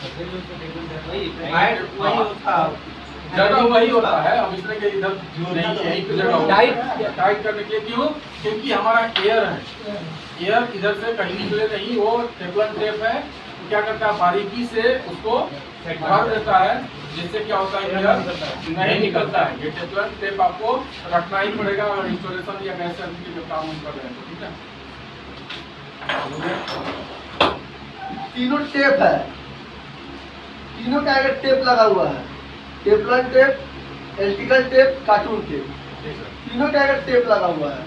हाइट वही होता जगह वही होता है। अब इसमें के इधर नहीं यहीं पे जगह होता है टाइट करने के लिए। क्यों? क्योंकि हमारा एयर है, एयर इधर से कहीं निकले नहीं। वो टेफ्लॉन टेप है, तो क्या करता है बारीकी से उसको भर देता है, जिससे क्या होता है एयर नहीं निकलता है। ये टेफ्लॉन टेप आपको रखना ही पड़ेगा अगर इंस्टॉलेशन या गैस सर्विस के जो काम हम कर रहे हैं तो। ठीक है, तीनों टेप है, तीनों का अगर टेप लगा हुआ है, Teflon tape, electrical tape, cartoon tape, तीनों का अगर टेप लगा हुआ है,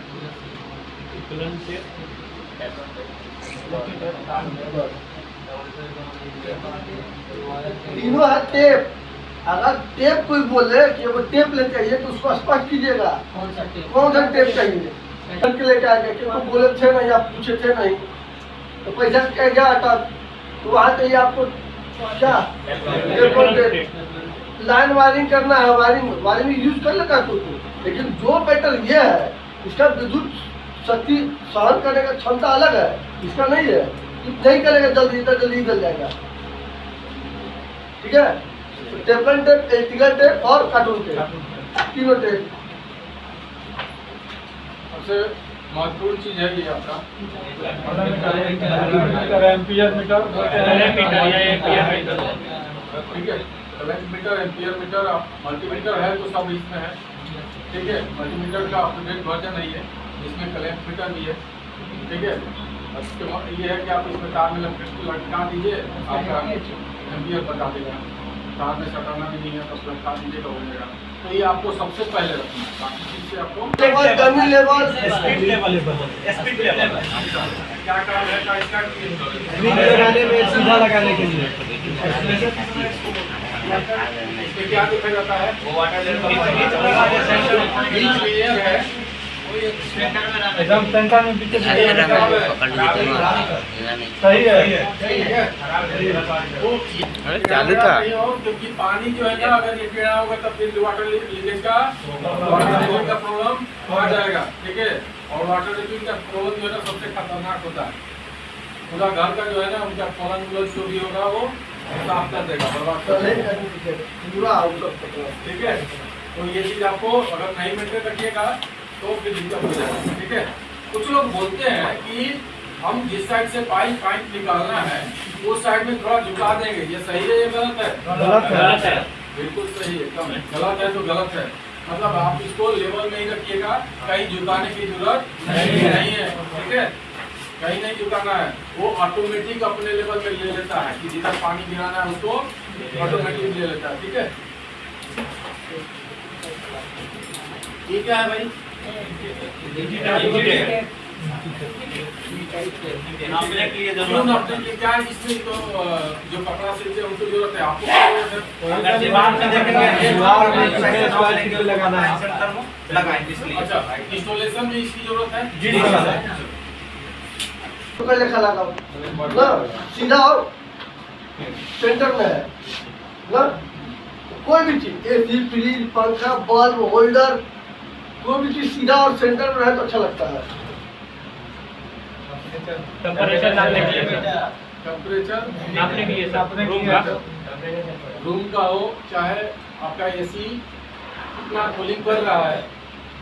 तीनों है टेप। अगर टेप कोई बोले कि वो टेप ले चाहिए तो उसको स्पष्ट कीजिएगा कौन सा टेप चाहिए। के लेके आ गए कि वो बोले थे नहीं, आप पूछे थे नहीं, तो पैसा क्या गया आता, तो वहाँ चाहिए आपको क्या टेप। लाइन वायरिंग करना है, वायरिंग यूज कर लेता है, लेकिन जो बेटर ये है इसका विद्युत शक्ति सहन करने का क्षमता अलग है, इसका नहीं है। नहीं करेगा जल्दी, इतना जल्दी जल जाएगा। ठीक है, तो टेफ्लॉन टेप, इलेक्ट्रिकल टेप और कार्टून टेप, तीनों टेप। सबसे महत्वपूर्ण चीज है ये आपका एम्पियर मीटर या एम्पियर मीटर। ठीक है, current meter, ampere meter, multimeter है तो सब इसमें है। ठीक है, मल्टीमीटर का अपडेट वर्जन नहीं है, इसमें करंट मीटर भी है। ठीक है, उसके बाद ये है कि आप इसमें तार में लटका दीजिए, आपका एम्पियर बता देगा। तार में सटाना भी नहीं है तो लटका दीजिएगा, हो जाएगा। तो ये आपको सबसे पहले रखना है, बाकी चीज से आपको गर्मी level, speed level, speed level क्या काम है का इसका लगाने में, सीधा लगाने के लिए इसमें क्या देखा जाता है? वो वाटर लेयर है, एकदम सेंटर में पीछे सही है। चालू था क्योंकि पानी जो है ना अगर ये टेढ़ा होगा तब फिर वाटर लीकेज का प्रॉब्लम आ जाएगा। ठीक है, और वाटर लीकेज का प्रॉब्लम जो है ना सबसे खतरनाक होता है। पूरा घर का जो है ना उनका पलंग जो भी होगा वो साफ कर देगा, बर्बाद कर देगा। पूरा आउट। ठीक है, तो ये चीज आपको अगर नहीं मेंटेन रखिएगा तो फिर दिक्कत हो जाएगा। ठीक है, कुछ लोग बोलते हैं कि हम जिस साइड से पाइप निकालना है उस साइड में थोड़ा झुका देंगे, ये सही है या गलत है? गलत है। बिल्कुल सही है, एकदम गलत है तो गलत है। मतलब आप इसको लेवल में ही रखिएगा, कहीं झुकाने की जरूरत नहीं है। ठीक है, कहीं नहीं झुकाना है, वो ऑटोमेटिक अपने लेवल पे ले लेता है कि जिधर पानी गिराना है उसको ऑटोमेटिक ले लेता है। ठीक है, ठीक है भाई। नापने के लिए क्यों जरूरत नापने के लिए क्या है? इसमें तो जो कपड़ा सिलते हैं उनको जरूरत है, आपको क्या जरूरत है? अगर दीवार में देखेंगे, दीवार में कितने स्क्वायर फीट लगाना है, सेंटर में लगाएंगे इसलिए। अच्छा, इंस्टॉलेशन में इसकी जरूरत है? जी सर। तो पहले खा लगाओ ना, सीधा और सेंटर में है ना। कोई भी चीज, एसी, फ्रिज, पंखा, बल्ब, होल्डर, कोई भी चीज सीधा और सेंटर में रहे तो अच्छा लगता है। टेम्परेचर नापने के लिए, टेम्परेचर नापने के लिए रूम का हो, चाहे आपका एसी कितना कूलिंग कर रहा है।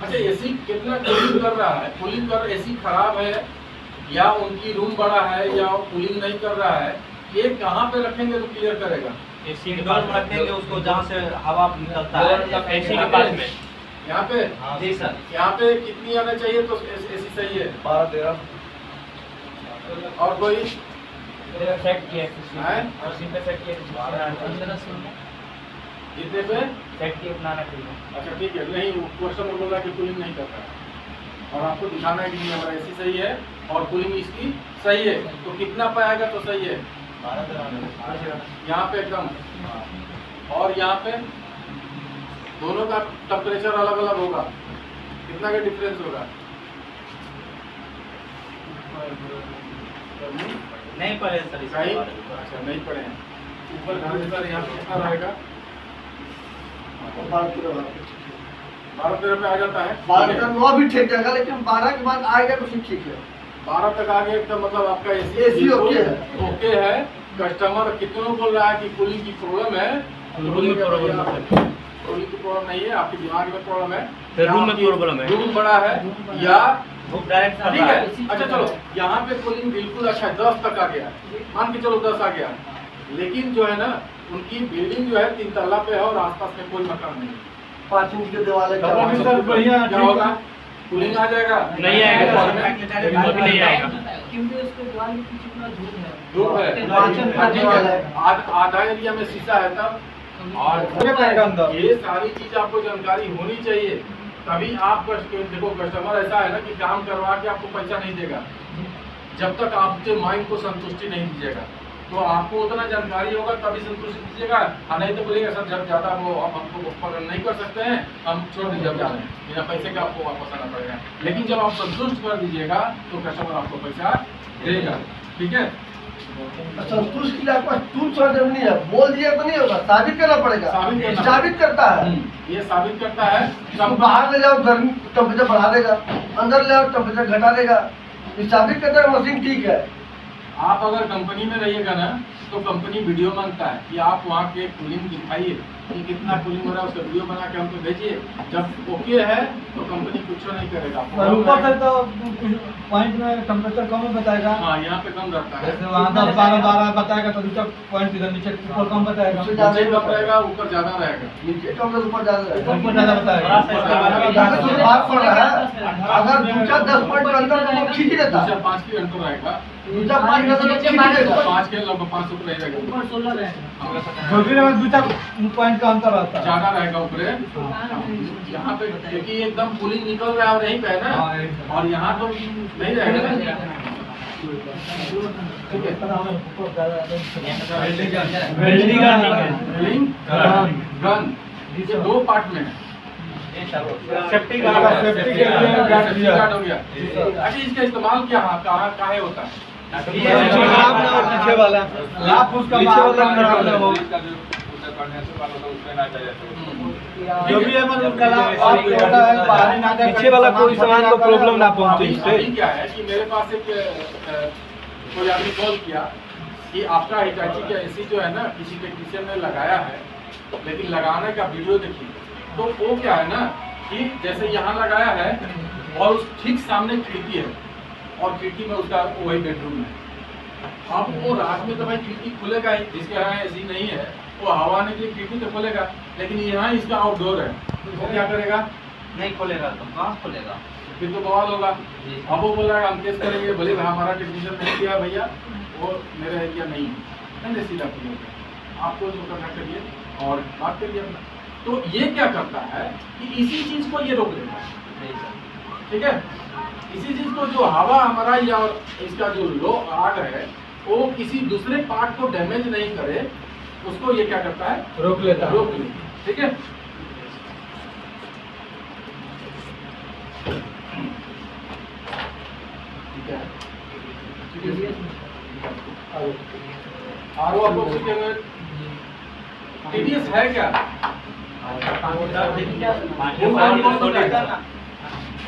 अच्छा, एसी कितना कूलिंग कर रहा है, कूलिंग कर एसी खराब है या उनकी रूम बड़ा है या कूलिंग नहीं कर रहा है, ये कहाँ पे रखेंगे तो क्लियर करेगा? एसी के पास रखेंगे उसको जहाँ से हवा निकलता है, एसी के पास में। यहाँ पे जी सर। यहाँ पे कितनी आना चाहिए तो एसी सही है? 12-13। और कोई सेट किया है? उसी पे सेट किया कितने पे? सेट किया बनाना चाहिए। अच्छा ठीक है, नहीं क्वेश्चन बोल रहा है कि कूलिंग नहीं कर रहा है और आपको दिखाना है कि नहीं हमारा एसी सही है और कूलिंग इसकी सही है, तो कितना पाएगा तो सही है? यहाँ पे एकदम, और यहाँ पे दोनों का टेम्परेचर अलग अलग होगा, कितना का डिफरेंस होगा? नहीं पड़े सर इसके कहीं? बारे में। अच्छा नहीं पड़े हैं। ऊपर टेम्परेचर यहाँ पे कितना रहेगा? 12-13 12-13 पे आ जाता है। 12-13 भी ठीक रहेगा, लेकिन 12 के बाद आएगा तो फिर ठीक है। 12 तक आ गए तो मतलब आपका AC ओके है। ओके है। कस्टमर कितनों बोल रहा है कि कूलिंग की प्रॉब्लम है, कूलिंग की प्रॉब्लम नहीं है, आपके दिमाग में प्रॉब्लम है, रूम में प्रॉब्लम है, रूम बड़ा है या डायरेक्ट ठीक है। अच्छा चलो, यहाँ पे कूलिंग बिल्कुल अच्छा है, 10 तक आ गया, मान के चलो 10 आ गया, लेकिन जो है ना उनकी बिल्डिंग जो है 3 तल्ला पे है और आसपास में कोई मकान नहीं है। 5 इंच के दीवार क्या होगा? कूलिंग आ जाएगा? नहीं आएगा, अभी नहीं आएगा। क्योंकि उसके द्वार के पीछे पूरा धूप धूप है। है, आधा एरिया में शीशा है तब, और ये सारी चीज आपको जानकारी होनी चाहिए, तभी आप देखो कस्टमर ऐसा है ना कि काम करवा के आपको पैसा नहीं देगा जब तक आपके माइंड को संतुष्टि नहीं दीजिएगा। तो आपको उतना जानकारी होगा तभी संतुष्टि दीजिएगा, नहीं तो बोलिएगा सर जब ज्यादा वो हम हमको ऑफर नहीं कर सकते हैं, हम छोड़ दीजिए, अब जा रहे हैं, बिना पैसे का आपको वापस आना पड़ेगा। लेकिन जब आप संतुष्ट कर दीजिएगा तो कस्टमर आपको पैसा देगा, ठीक है। संतुष्ट के लिए आपका टूल सॉर्ट नहीं है, बोल दिया तो नहीं होगा, साबित करना पड़ेगा। साबित करता है, ये साबित करता है। सब बाहर ले जाओ गर्मी टेम्परेचर बढ़ा देगा, अंदर ले आओ टेम्परेचर घटा देगा, ये साबित करता है मशीन ठीक है। आप अगर कंपनी में रहिएगा ना तो कंपनी वीडियो मांगता है कि आप वहाँ के कूलिंग दिखाइए कि कितना कूलिंग हो रहा है, उसका वीडियो बना के हमको भेजिए। जब ओके है तो कंपनी कुछ नहीं करेगा। और ऊपर से तो पॉइंट में टेम्परेचर कम ही बताएगा। हाँ, यहाँ पे कम रहता है, जैसे वहाँ 10-12 बताएगा तो नीचे पॉइंट इधर नीचे ऊपर कम बताएगा, नीचे कम रहेगा, ऊपर ज्यादा रहेगा। नीचे कम से ऊपर ज्यादा रहेगा। ऊपर ज़्यादा बताएगा। बात पड़ रहा है, अगर दूसरा 10 पॉइंट के अंदर तो वो खींच ही देता, दूसरा 5 की अंतर रहेगा, दूसरा 5 का तो खींच ही देता। 5 के लगभग 500 रुपये रहेगा, ऊपर 16 रहेगा। जो भी रहेगा 2 पॉइंट का अंतर रहता है। ज्यादा रहेगा ऊपरे। यहाँ पे क्योंकि एकदम कूलिंग निकल रहा है और यहीं पे है ना, और यहाँ तो नहीं रहेगा ना, ठीक है। वेल्डिंग गन ये 2 पार्ट में है। सेफ्टी गार्ड हो गया। अच्छा, इसका इस्तेमाल क्या काहे होता है? पीछे वाला लाभ उसका जो भी है मतलब पीछे वाला कोई सामान को प्रॉब्लम ना पहुंचे। अभी क्या है कि मेरे पास एक कोई आदमी कॉल किया कि आपका हिटाची का एसी जो है ना किसी टेक्नीशियन ने लगाया है, लेकिन लगाने का वीडियो देखिए तो वो क्या है ना कि जैसे यहाँ लगाया है और उस ठीक सामने खिड़की है और खिड़की में उसका वही बेडरूम है। अब वो रात में तो भाई खिड़की खुलेगा ही, जिसके यहाँ एसी नहीं है वो हवा आने के लिए खिड़की तो खोलेगा, लेकिन यहाँ इसका आउटडोर है, वो क्या करेगा? नहीं खोलेगा तो कहाँ खोलेगा, फिर तो बवाल होगा। अब वो बोल रहा है हम केस करेंगे, भले हमारा टेक्नीशियन नहीं किया भैया, वो मेरा एरिया नहीं है, नहीं सीधा खोलेगा, आपको जो करना करिए और बात करिए अपना। तो ये क्या करता है कि इसी चीज को ये रोक लेता है, ठीक है। इसी चीज को जो हवा हमारा या इसका जो लो आग है वो किसी दूसरे पार्ट को डैमेज नहीं करे, उसको ये क्या करता है? रोक लेता है। रोक लेता, ठीक है। आरओ टीडीएस है क्या?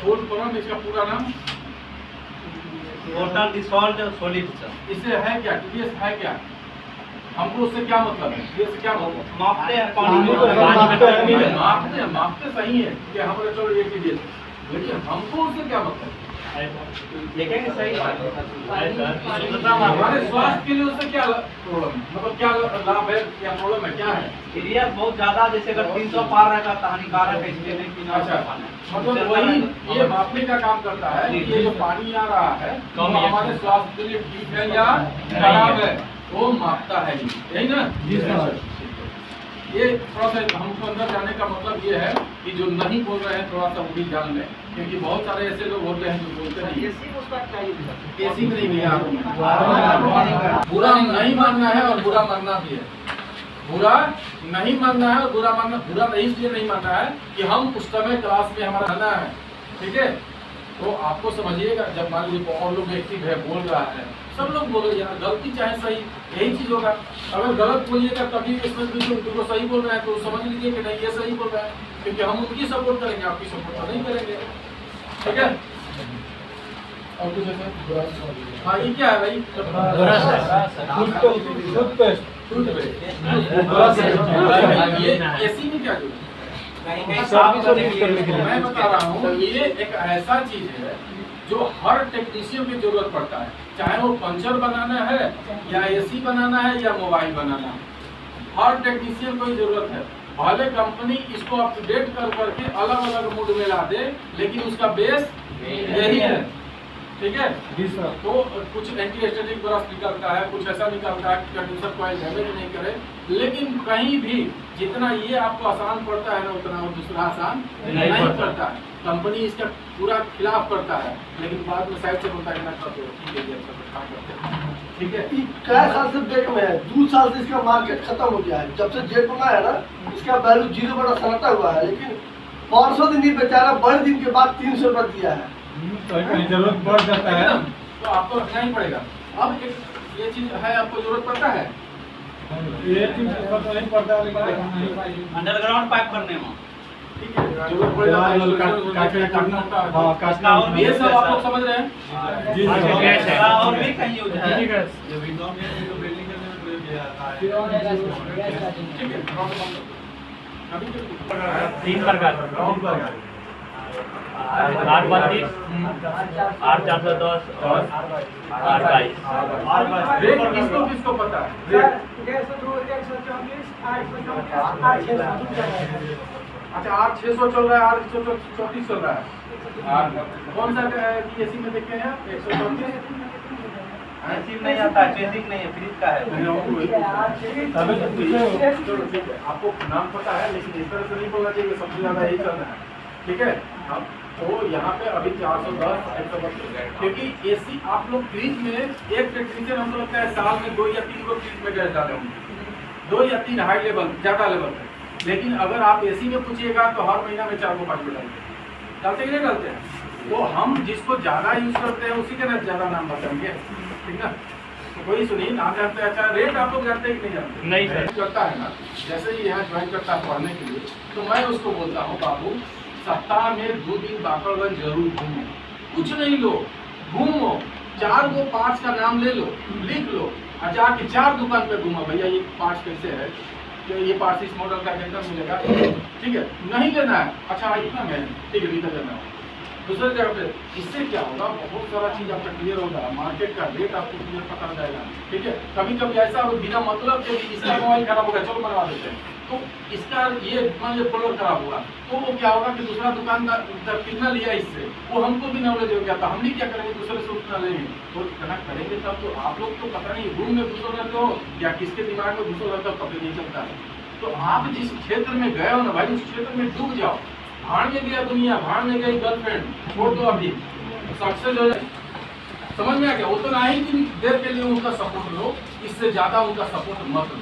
फुल फॉर्म इसका पूरा नाम टोटल डिसॉल्ट सॉलिड इससे है क्या? टीडीएस है क्या? हमको उससे क्या मतलब है? टीडीएस से क्या मतलब? मापते हैं पानी को मापते सही है कि हमारे चलो ये टीडीएस, लेकिन हमको उससे क्या मतलब? देखेंगे सही हमारे स्वास्थ्य के लिए उससे क्या प्रॉब्लम, मतलब क्या लाभ है, क्या प्रॉब्लम है, क्या है? सीरियस बहुत ज्यादा, जैसे अगर 300 पार रहेगा तो हानिकारक है, इसलिए नहीं पीना। अच्छा, मतलब वही ये मापने का काम करता है कि ये जो पानी आ रहा है वो हमारे स्वास्थ्य के लिए ठीक है या खराब है, वो मापता है, यही ना? जी सर। ये थोड़ा सा हमको अंदर जाने का मतलब ये है कि जो नहीं बोल रहे हैं थोड़ा सा वो भी जान लें, क्योंकि बहुत सारे ऐसे लोग होते हैं जो बोलते नहीं। एसी नहीं भैया, बुरा नहीं मानना है और बुरा मानना भी है। बुरा नहीं मानना है और बुरा मानना, बुरा नहीं इसलिए नहीं मानना है कि हम उस समय क्लास में हमारा रहना है, ठीक है। तो आपको समझिएगा, जब मान लीजिए और लोग एक्टिव है, बोल रहा है, सब लोग बोलो यार, गलती चाहे सही, यही चीज होगा। अगर गलत बोलिएगा तभी इसमें उनको सही बोल रहे हैं तो समझ लीजिए कि नहीं ये सही बोल रहा है, क्योंकि हम उनकी सपोर्ट करेंगे, आपकी सपोर्ट तो नहीं करेंगे, ठीक है। और कुछ ऐसा हाँ ये क्या है भाई ये एसी में क्या जुड़ा मैं बता रहा हूँ ये एक ऐसा चीज है जो हर टेक्नीशियन की जरूरत पड़ता है, चाहे वो पंचर बनाना है या एसी बनाना है या मोबाइल बनाना है, हर टेक्नीशियन को ही जरूरत है। भले कंपनी इसको अपडेट कर करके अलग अलग मूड में ला दे, लेकिन उसका बेस यही है, ठीक है जी सर। तो कुछ एंटी स्टैटिक ब्रश निकलता है, कुछ ऐसा निकलता है कि कंडेंसर कॉइल डैमेज नहीं करे, लेकिन कहीं भी जितना ये आपको आसान पड़ता है ना उतना वो दूसरा आसान नहीं पड़ता है। कंपनी इसका पूरा खिलाफ करता है, लेकिन बाद में साइड से बोलता है ना कर दो, ठीक है जी, अच्छा काम करते हैं, ठीक है। ये कै साल से ब्रेक में है, 2 साल से इसका मार्केट खत्म हो गया है। जब से जेट बना है ना, इसका वैल्यू 0 बड़ा सनाटा हुआ है, लेकिन 500 दिन नहीं बेचारा, बड़े दिन के बाद 300 रुपये दिया है। कहीं जरूरत पड़ जाता है तो आपको रखना ही पड़ेगा। अब एक ये चीज है, आपको जरूरत पड़ता है ये चीज तो नहीं पड़ता, लेकिन अंडरग्राउंड पाइप करने में ठीक है, जरूरत पड़ जाता है, काटना होता है। हाँ, ये सब आप लोग समझ रहे हैं? जी सर। और भी कहीं यूज है। ठीक है, अभी 3 प्रकार 832, 8 410 और 8 22। रेट किसको किसको पता है? रेट अच्छा 8600 चल रहा है, 834 चल रहा है। कौन सा एसी में देखे हैं? 134 ऐसी नहीं आता, बेसिक नहीं है, फ्रिज का है। चलो ठीक है, आपको नाम पता है, लेकिन इस तरह से नहीं बोलना चाहिए कि सबसे ज्यादा यही चल रहा है, ठीक है। अब तो यहाँ पे अभी 410 132, क्योंकि एसी आप लोग फ्रिज में एक टेक्नीशियन हमको लगता है साल में 2 या 3 को फ्रिज में गैस डाले होंगे, 2 या 3 हाई लेवल ज्यादा लेवल पे। लेकिन अगर आप एसी में पूछिएगा तो हर महीना में 4 को 5 को डालते हैं, नहीं डालते हैं। तो हम जिसको ज्यादा यूज करते हैं उसी के ना ज्यादा नाम बताएंगे, ठीक ना। तो कोई सुनिए, नाम जानते हैं। अच्छा रेट आप लोग जानते हैं कि नहीं जानते? नहीं सर। करता है ना, जैसे ही यहाँ ज्वाइन करता है पढ़ने के लिए, तो मैं उसको बोलता हूँ बाबू सप्ताह में 2 दिन बाकरगंज जरूर घूमो, कुछ नहीं लो, घूमो, 4 को 5 का नाम ले लो, लिख लो, और जाके 4 दुकान पे घूमो, भैया ये 5 कैसे है, तो ये 5 इस मॉडल का कितना मिलेगा, ठीक है। नहीं लेना है, अच्छा इतना में ठीक है, नहीं लेना है। दूसरी जगह पे इससे क्या होगा, बहुत सारा चीज आपका क्लियर होगा, मार्केट का रेट आपको क्लियर पता जाएगा, ठीक है। कभी कभी ऐसा हो बिना मतलब के भी इसका मोबाइल खराब होगा, चलो बनवा देते हैं, तो इसका ये मान लीजिए फोल्डर खराब हुआ, तो वो क्या होगा कि दूसरा दुकानदार कितना लिया इससे, वो हमको भी नॉलेज हो गया था, हम नहीं क्या करेंगे, दूसरे से उतना लेंगे, तो इतना करेंगे तब तो आप लोग तो पता नहीं रूम में घुसो रहते हो या किसके दिमाग में घुसो रहते हो, पता नहीं चलता है। तो आप जिस क्षेत्र में गए हो ना भाई, उस क्षेत्र में डूब जाओ। भाड़ में गया दुनिया, भाड़ में गई गर्लफ्रेंड, छोड़ दो अभी, सक्सेस हो जाए, समझ में आ गया। वो तो नहीं कि देर के लिए उनका सपोर्ट लो, इससे ज्यादा उनका सपोर्ट मत लो।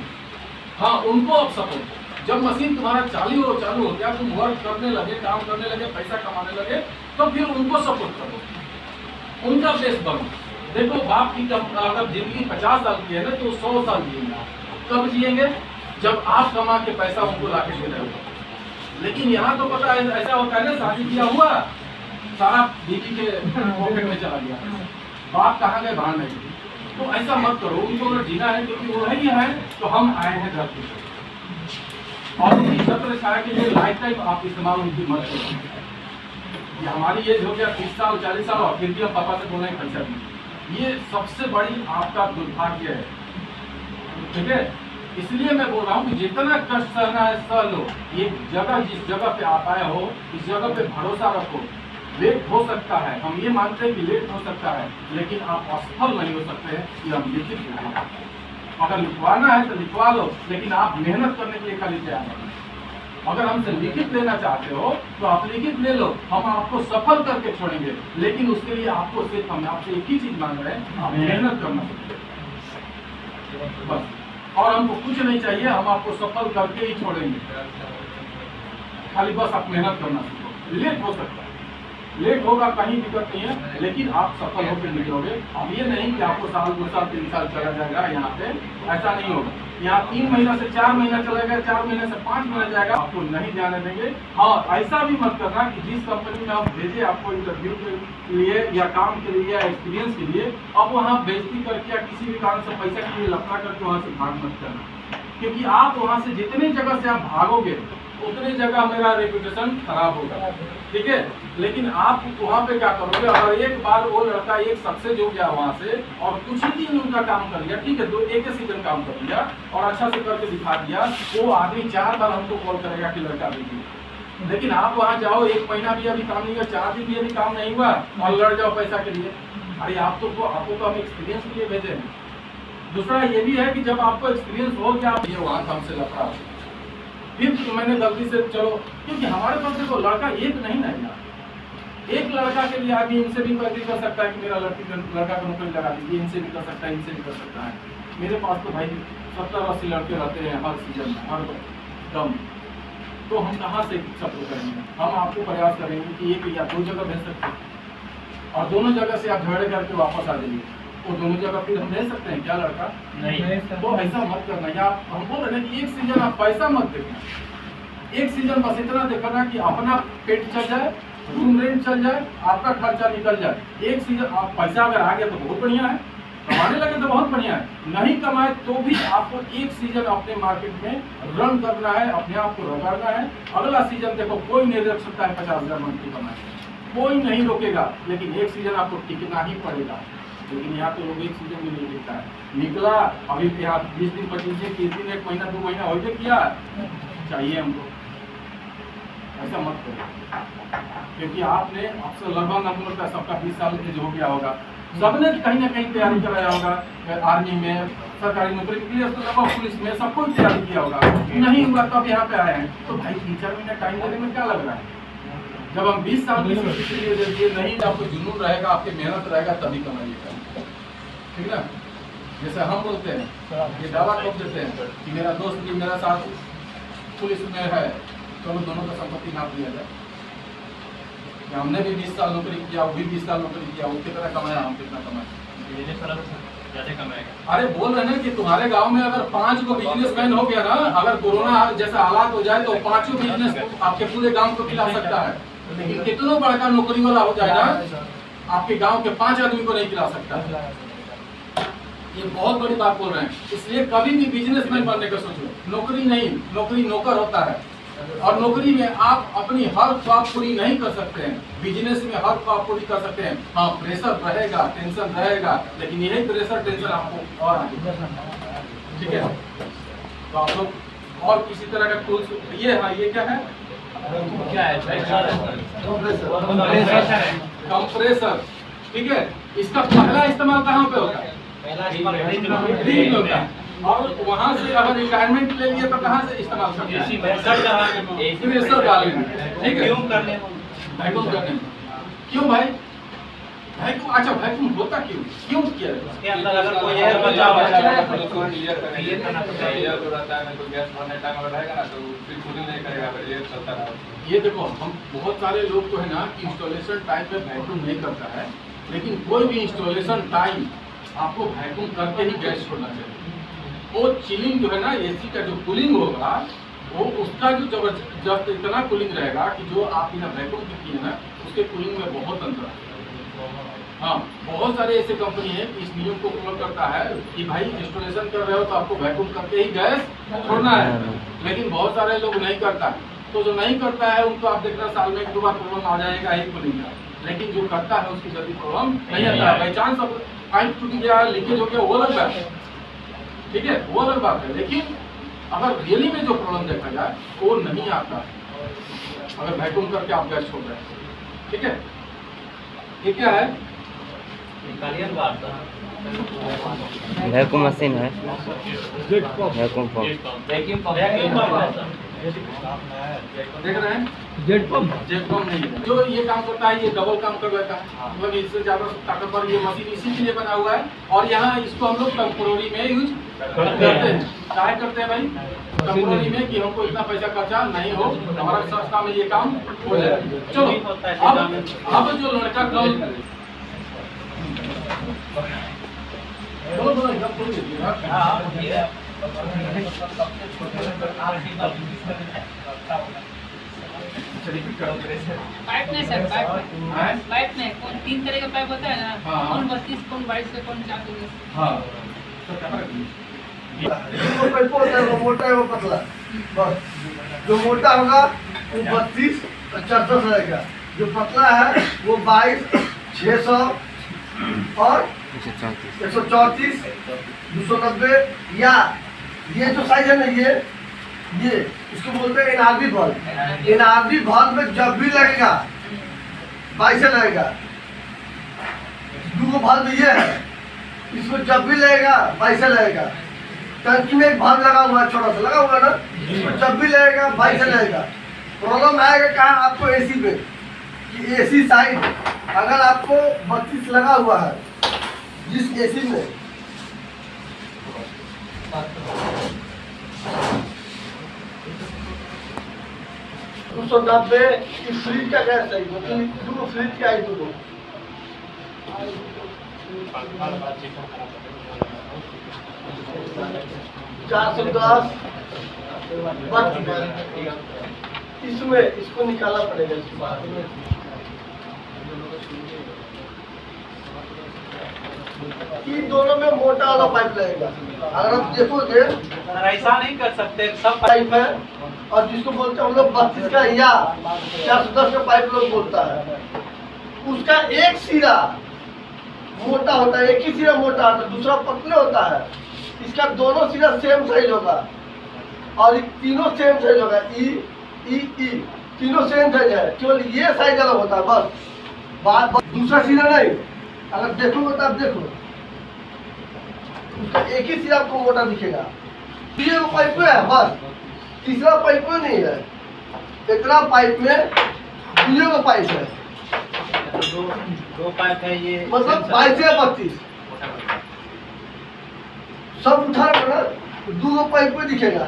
हाँ उनको अब सपोर्ट, जब मशीन तुम्हारा चालू हो गया, तुम वर्क करने लगे, काम करने लगे, पैसा कमाने लगे, तो फिर उनको सपोर्ट करो, उनका बेस बनो। देखो बाप की अगर जिंदगी 50 साल की है ना, तो 100 साल जिएंगे। कब जिएंगे? जब आप कमा के पैसा उनको ला के दे रहे हो। लेकिन यहाँ तो पता है ऐसा होता है ना, शादी किया हुआ सारा बीवी के पॉकेट में चला गया, बाप कहाँ गए भाड़ नहीं। तो ऐसा मत करो, उनको अगर जीना है, क्योंकि वो वही है, तो हम आए हैं धरती पे, और उनकी छत्र छाया के लिए लाइफ टाइम आप इस्तेमाल उनकी मत करो। ये हमारी एज हो गया 30 साल 40 साल, और फिर भी हम पापा से बोले खर्चा नहीं, ये सबसे बड़ी आपका दुर्भाग्य है, ठीक है। इसलिए मैं बोल रहा हूँ कि जितना कष्ट सहना है सह लो। ये जगह जिस जगह पे आप आए हो, इस जगह पे भरोसा रखो। लेट हो सकता है, हम ये मानते हैं कि लेट हो सकता है, लेकिन आप असफल नहीं हो सकते हैं, ये हम लिखित लेंगे। अगर लिखवाना है तो लिखवा लो, लेकिन आप मेहनत करने के लिए खाली तैयार हैं। अगर हमसे लिखित लेना चाहते हो तो आप लिखित ले लो, हम आपको सफल करके छोड़ेंगे, लेकिन उसके लिए आपको सिर्फ हम आपसे एक ही चीज मांग रहे हैं, आप मेहनत करना चाहिए बस। और हमको कुछ नहीं चाहिए, हम आपको सफल करके ही छोड़ेंगे, खाली बस आप मेहनत करना सीखो। लेट हो सकता है, लेट होगा कहीं दिक्कत नहीं है, लेकिन आप सफल होकर निकलोगे। अब ये नहीं कि आपको साल 2 साल 3 साल चला जाएगा यहाँ पे, ऐसा नहीं होगा। यहाँ 3 महीना से 4 महीना चलेगा, 4 महीने से 5 महीना जाएगा, आपको नहीं जाने देंगे। हाँ, ऐसा भी मत करना कि जिस कंपनी में आप भेजे आपको इंटरव्यू के लिए या काम के लिए या एक्सपीरियंस के लिए, अब वहाँ बेइज्जती करके या किसी भी कारण से पैसा के लिए लफड़ा करके वहाँ से भाग मत करना, क्योंकि आप वहाँ से जितनी जगह से आप भागोगे उतनी जगह मेरा रेपुटेशन खराब होगा, ठीक है। लेकिन आप वहाँ पे क्या करोगे, अगर एक बार वो लड़का एक सक्सेस हो गया वहाँ से और कुछ ही दिन उनका काम कर लिया, ठीक है, तो एक ही सीजन काम कर लिया और अच्छा से करके दिखा दिया, वो आदमी 4 बार हमको कॉल करेगा कि लड़का देखिए। लेकिन आप वहाँ जाओ, 1 महीना भी अभी काम नहीं हुआ, 4 दिन भी अभी काम नहीं हुआ और लड़ जाओ पैसा के लिए। अरे आपको तो हम एक्सपीरियंस के लिए भेजे हैं। दूसरा ये भी है कि जब आपको एक्सपीरियंस हो गया, आप ये वहाँ हमसे लफड़ा, फिर तो मैंने गलती से चलो, क्योंकि हमारे पास देखो लड़का एक नहीं ना यार, एक लड़का के लिए आगे इनसे भी एग्री कर सकता है कि मेरा लड़का को नौकरी लगा दीजिए, इनसे भी कर सकता है, इनसे भी कर सकता है। मेरे पास तो भाई 70-80 लड़के रहते हैं हर सीजन में, हर दम, तो हम कहाँ से सपोर्ट करेंगे? हम आपको प्रयास करेंगे कि 1 या 2 जगह भेज सकते हैं और दोनों जगह से आप झगड़े करके वापस आ जाइए, तो दोनों जगह फिर हम भेज सकते हैं क्या लड़का? नहीं। तो ऐसा मत करना। या हम बोल रहे हैं कि 1 सीजन आप पैसा मत देखना, 1 सीजन बस इतना देखना कि अपना पेट चल जाए, रूम रेंट चल जाए, आपका खर्चा निकल जाए। 1 सीजन आप पैसा अगर आ गया तो बहुत बढ़िया है, कमाने लगे तो बहुत बढ़िया है, नहीं कमाए तो भी आपको 1 सीजन अपने मार्केट में रन करना है, अपने आप को रगड़ना है। अगला सीजन देखो कोई नहीं रोक सकता है 50,000 मंथली कमाए, कोई नहीं रोकेगा, लेकिन 1 सीजन आपको टिकना ही पड़ेगा। लेकिन यहाँ तो लोग 1 सीजन में नहीं टिकता है, निकला अभी यहाँ 20 दिन 25 दिन 30 दिन 1 महीना 2 महीना हो गया, किया चाहिए हमको, ऐसा मत करो। क्योंकि आपने आपसे लगभग नंबर का सबका 20 साल एज हो गया होगा, सबने कहीं ना कहीं तैयारी कराया होगा, आर्मी में, सरकारी नौकरी के लिए, पुलिस में, सबको तैयारी किया होगा, नहीं हुआ तब यहाँ पे आए हैं। तो भाई 3-4 महीना टाइम देने में क्या लग रहा है? जब हम 20 साल की नहीं, आपको जुनून रहेगा, आपकी मेहनत रहेगा, तभी कमाइएगा, ठीक है। जैसे हम बोलते हैं, ये दावा कब देते हैं कि मेरा दोस्त भी मेरा साथ पुलिस में है, चलो दोनों का संपत्ति नाप लिया जाए। हमने भी 20 साल नौकरी किया, वो भी 20 साल नौकरी किया, वो कितना कमाया, हम कितना कमाए, ज्यादा कमाएगा। अरे बोल रहे हैं कि तुम्हारे गांव में अगर 5 को बिजनेसमैन हो गया ना, अगर कोरोना जैसा हालात हो जाए तो 5 बिजनेस आपके पूरे गांव को खिला सकता है, लेकिन कितना बड़ा नौकरी वाला हो जाए ना, आपके गांव के 5 आदमी को नहीं खिला सकता। ये बहुत बड़ी बात बोल रहे हैं। इसलिए कभी भी बिजनेसमैन बनने का सोचो, नौकरी नहीं, नौकरी नौकर होता है, और नौकरी में आप अपनी हर ख्वाब पूरी नहीं कर सकते हैं, बिजनेस में हर ख्वाब पूरी कर सकते हैं। हाँ, प्रेशर रहेगा, टेंशन रहेगा, लेकिन यही प्रेशर टेंशन आपको और आगे, ठीक है। तो आप लोग और किसी तरह का टूल्स, ये हाँ, ये क्या है? क्या है? कंप्रेसर, ठीक है। इसका पहला इस्तेमाल कहाँ पे होता है? ड्रिल में होता है। और वहाँ से अगर रिटायरमेंट ले लिए तो कहाँ से इस्तेमाल करते हैं? प्रेशर डालने, ठीक है, वैक्यूम करने में। क्यों भाई वैक्यूम? अच्छा, वैक्यूम होता क्यों किया? इसके अंदर अगर कोई एयर बचा हुआ है तो क्लियर करेंगे, ये तो रहता है, तो गैस भरने टाइम अगर रहेगा ना तो फिर कूलिंग नहीं करेगा, फिर ये चलता है। ये देखो, हम बहुत सारे लोग को है ना कि इंस्टॉलेशन टाइम पे वैक्यूम नहीं करता है, लेकिन कोई भी इंस्टॉलेशन टाइम आपको वैक्यूम करके ही गैस छोड़ना चाहिए। वो चिलिंग जो है ना, एसी का जो कूलिंग होगा, वो उसका जो जबरदस्त इतना कूलिंग रहेगा कि जो आप बिना वैक्यूम के किए ना, उसके कूलिंग में बहुत अंतर है। हाँ, बहुत सारे ऐसे कंपनी है इस नियम को फॉलो करता है कि भाई इंस्टॉलेशन कर रहे हो तो आपको वैक्यूम करके ही गैस छोड़ना है, लेकिन बहुत सारे लोग नहीं करता है। तो जो नहीं करता है उनको आप देखना साल में 1-2 बार प्रॉब्लम आ जाएगा ही कूलिंग का, लेकिन जो करता है उसकी जल्दी प्रॉब्लम नहीं आता है। बाई चांस पाइप टूट गया, लीकेज हो गया, वो अलग बात है, ठीक है, वो अलग बात है। लेकिन अगर रियली में जो प्रॉब्लम देखा जाए वो नहीं आता अगर वैक्यूम करके आप गैस छोड़ रहे हैं, ठीक है। ये क्या है? वैक्यूम मशीन है, वैक्यूम पंप। देख रहे हैं जेट पंप जेट पंप नहीं है। जो ये काम करता है ये डबल काम कर लेता है, मतलब इससे ज्यादा ताकतवर ये मशीन इसी के लिए बना हुआ है। और यहाँ इसको हम लोग टेम्पोररी में यूज करते हैं। चाहे करते हैं भाई टेम्पोररी में कि हमको इतना पैसा खर्चा नहीं हो, हमारा सस्ता में ये काम हो जाए। चलो अब जो लड़का कल पाइप नहीं सर, पाइप नहीं, कौन 3 तरह का पाइप होता है ना, हाँ। कौन 32, कौन 22 का, कौन 4 हाँ वो पाइप होता है, वो मोटा है वो पतला, बस जो मोटा होगा वो 32 और 400 रहेगा, जो पतला है वो 22 600 और 134 290। या ये जो साइज है ना ये इसको बोलते हैं एनआरबी बल्ब। एनआरबी बल्ब में जब भी लगेगा 22 लगेगा। दो बल्ब ये है, इसमें जब भी लगेगा 22 लगेगा। टंकी में एक बल्ब लगा हुआ है, छोटा सा लगा हुआ है ना, इसमें जब भी लगेगा 22 लगेगा। प्रॉब्लम आएगा कहाँ आपको एसी पे, कि एसी साइड अगर आपको 32 लगा हुआ है जिस एसी में, तो 290 इस फ्रिज का गैस है, दो फ्रिज का है, दो 410 बच चुका है। इसमें इसको निकालना पड़ेगा इसके बाद। इन दोनों में मोटा वाला पाइप लगेगा। अगर आप देखोगे सर ऐसा नहीं कर सकते, सब पाइप है, और जिसको बोलते हैं हम लोग 32 का या 410 का पाइप लोग बोलता है, उसका एक सिरा मोटा होता है, एक ही सिरा मोटा होता है, दूसरा पतले होता है। इसका दोनों सिरा सेम साइज होगा और तीनों सेम साइज होगा। ई तीनों सेम साइज है, केवल ये साइज अलग होता है बस। बात दूसरा सिरा नहीं, अगर देखोगे तो आप देखो उसका एक ही सिरा आपको मोटा दिखेगा। ये वो पाइप है बस, तीसरा पाइप नहीं है। इतना पाइप में ये वो पाइप है, दो पाइप है ये, मतलब 22 से 32 सब उठा कर ना, दो पाइप में दिखेगा।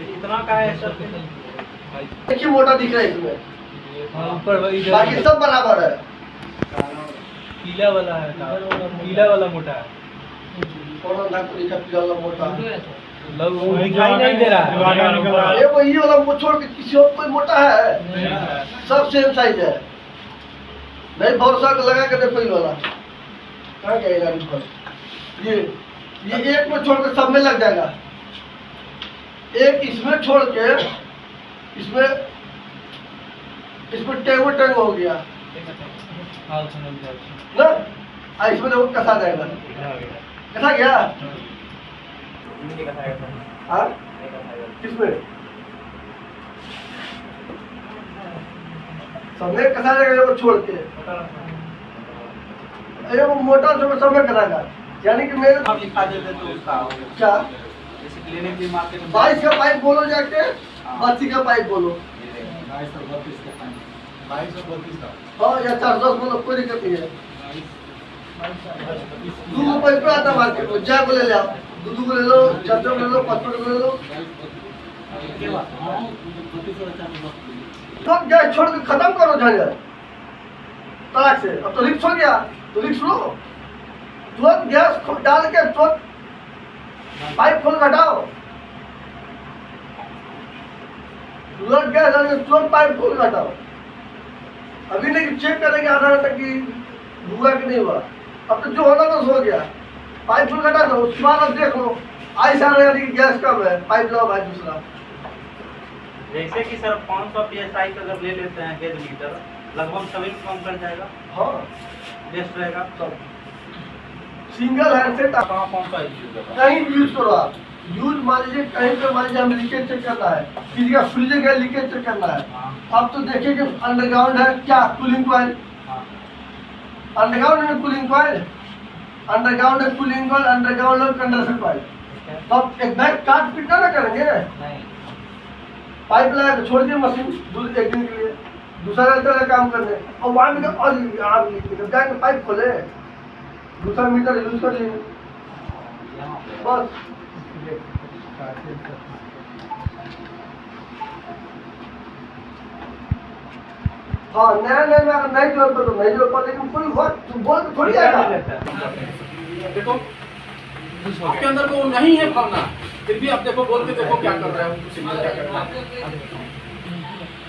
इतना का है सर, एक ही मोटा दिख रहा है इसमें, ऊपर बाकी सब बराबर है। पीला वाला है, पीला वाला मोटा है, कौन ना कोई का पीला वाला मोटा है। वो दिखाई नहीं दे रहा है। ये वही वाला वो छोड़ के किसी और कोई मोटा है, सब सेम साइज है। नहीं भरोसा लगा के देखो ये वाला कहाँ गया गाड़ी पर। ये एक में छोड़ के सब में लग जाएगा, एक इसमें छोड़ के इसमें टेबल टंग हो गया ना, इसमें देखो कसा जाएगा, कसा गया हाँ किसमें समय कसा जाएगा वो छोड़ के, अरे वो मोटा जो समय कराएगा। यानी कि मेरे आप लिखा देते तो उसका क्या जैसे क्लिनिक भी मार्केट में 22 का पाइप बोलो जाके, 32 का पाइप बोलो, 22 और 32 का हाँ या 410 बोलो, कोई दिक्कत नहीं है। दो पाइप पे आता मार्केट में, जा को ले आओ, दूध को ले लो, 4 को ले लो, 5 को ले लो, तो गैस छोड़ के खत्म करो झंझट तलाक से। अब तो रिक्स हो गया तो रिक्स लो, तुरंत गैस डाल के तुरंत पाइप खोल घटाओ, तुरंत गैस डाल के तुरंत पाइप खोल घटाओ। अभी नहीं चेक करेंगे आधा घंटा की हुआ कि नहीं हुआ, अब तो जो होना तो हो गया। पाइप खोल घटा दो, उसके बाद अब देख लो ऐसा रहेगा कि गैस कम है, पाइप लो भाई दूसरा। जैसे कि सर 500 PSI का अगर ले लेते हैं 1.5 लीटर, लगभग सभी कम कर जाएगा, हाँ बेस्ट रहेगा। सब सिंगल हैंड से कहाँ कौन सा यूज होगा? कहीं यूज करो आप, यूज मान लीजिए कहीं पे मान लीजिए हमें लीकेज चेक करना है, किसी का फ्रिज का लीकेज चेक करना है। अब तो देखिए कि अंडरग्राउंड है क्या, कूलिंग कॉइल, अंडरग्राउंड है कूलिंग कॉइल, अंडरग्राउंड है कूलिंग कॉइल, अंडरग्राउंड है कंडेंसर कॉइल। तो आप एक बैग काट पीट ना करेंगे, नहीं पाइप लगा के छोड़ दिए मशीन दूध एक दिन के लिए, दूसरा रहता है काम करने, और वहाँ में और आप जाके पाइप खोले, दूसरा मीटर यूज कर लिए बस। हाँ नया नया में अगर नहीं जोड़ तो नहीं जोड़ पा, लेकिन कोई वक्त बोल के थोड़ी आएगा। देखो आपके अंदर को नहीं है भावना, फिर भी आप देखो बोल के देखो क्या कर रहा है, क्या कर रहा है।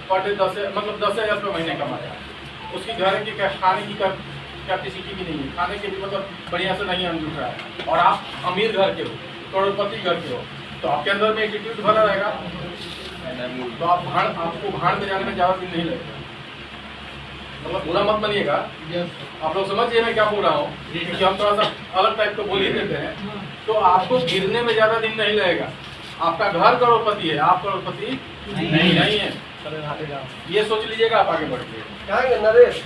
पर 10,000 रुपये महीने कमाया, उसकी घर की क्या खाने की कैपेसिटी भी नहीं है, खाने के भी मतलब बढ़िया से नहीं अन रहा है, और आप अमीर घर के हो, करोड़पति घर के हो, तो आपके अंदर में एटीट्यूड भरा रहेगा, तो आपको भाड़ में जाने में ज़्यादा दिन नहीं लगेगा। मतलब बुरा मत मानिएगा, आप लोग समझिए मैं क्या बोल रहा हूँ, क्योंकि हम थोड़ा सा अलग टाइप का बोल ही देते हैं, तो आपको गिरने में ज़्यादा दिन नहीं लगेगा। आपका घर करोड़पति है, आप करोड़पति नहीं है, ये सोच लीजिएगा आप आगे बढ़ के। कहेंगे नरेश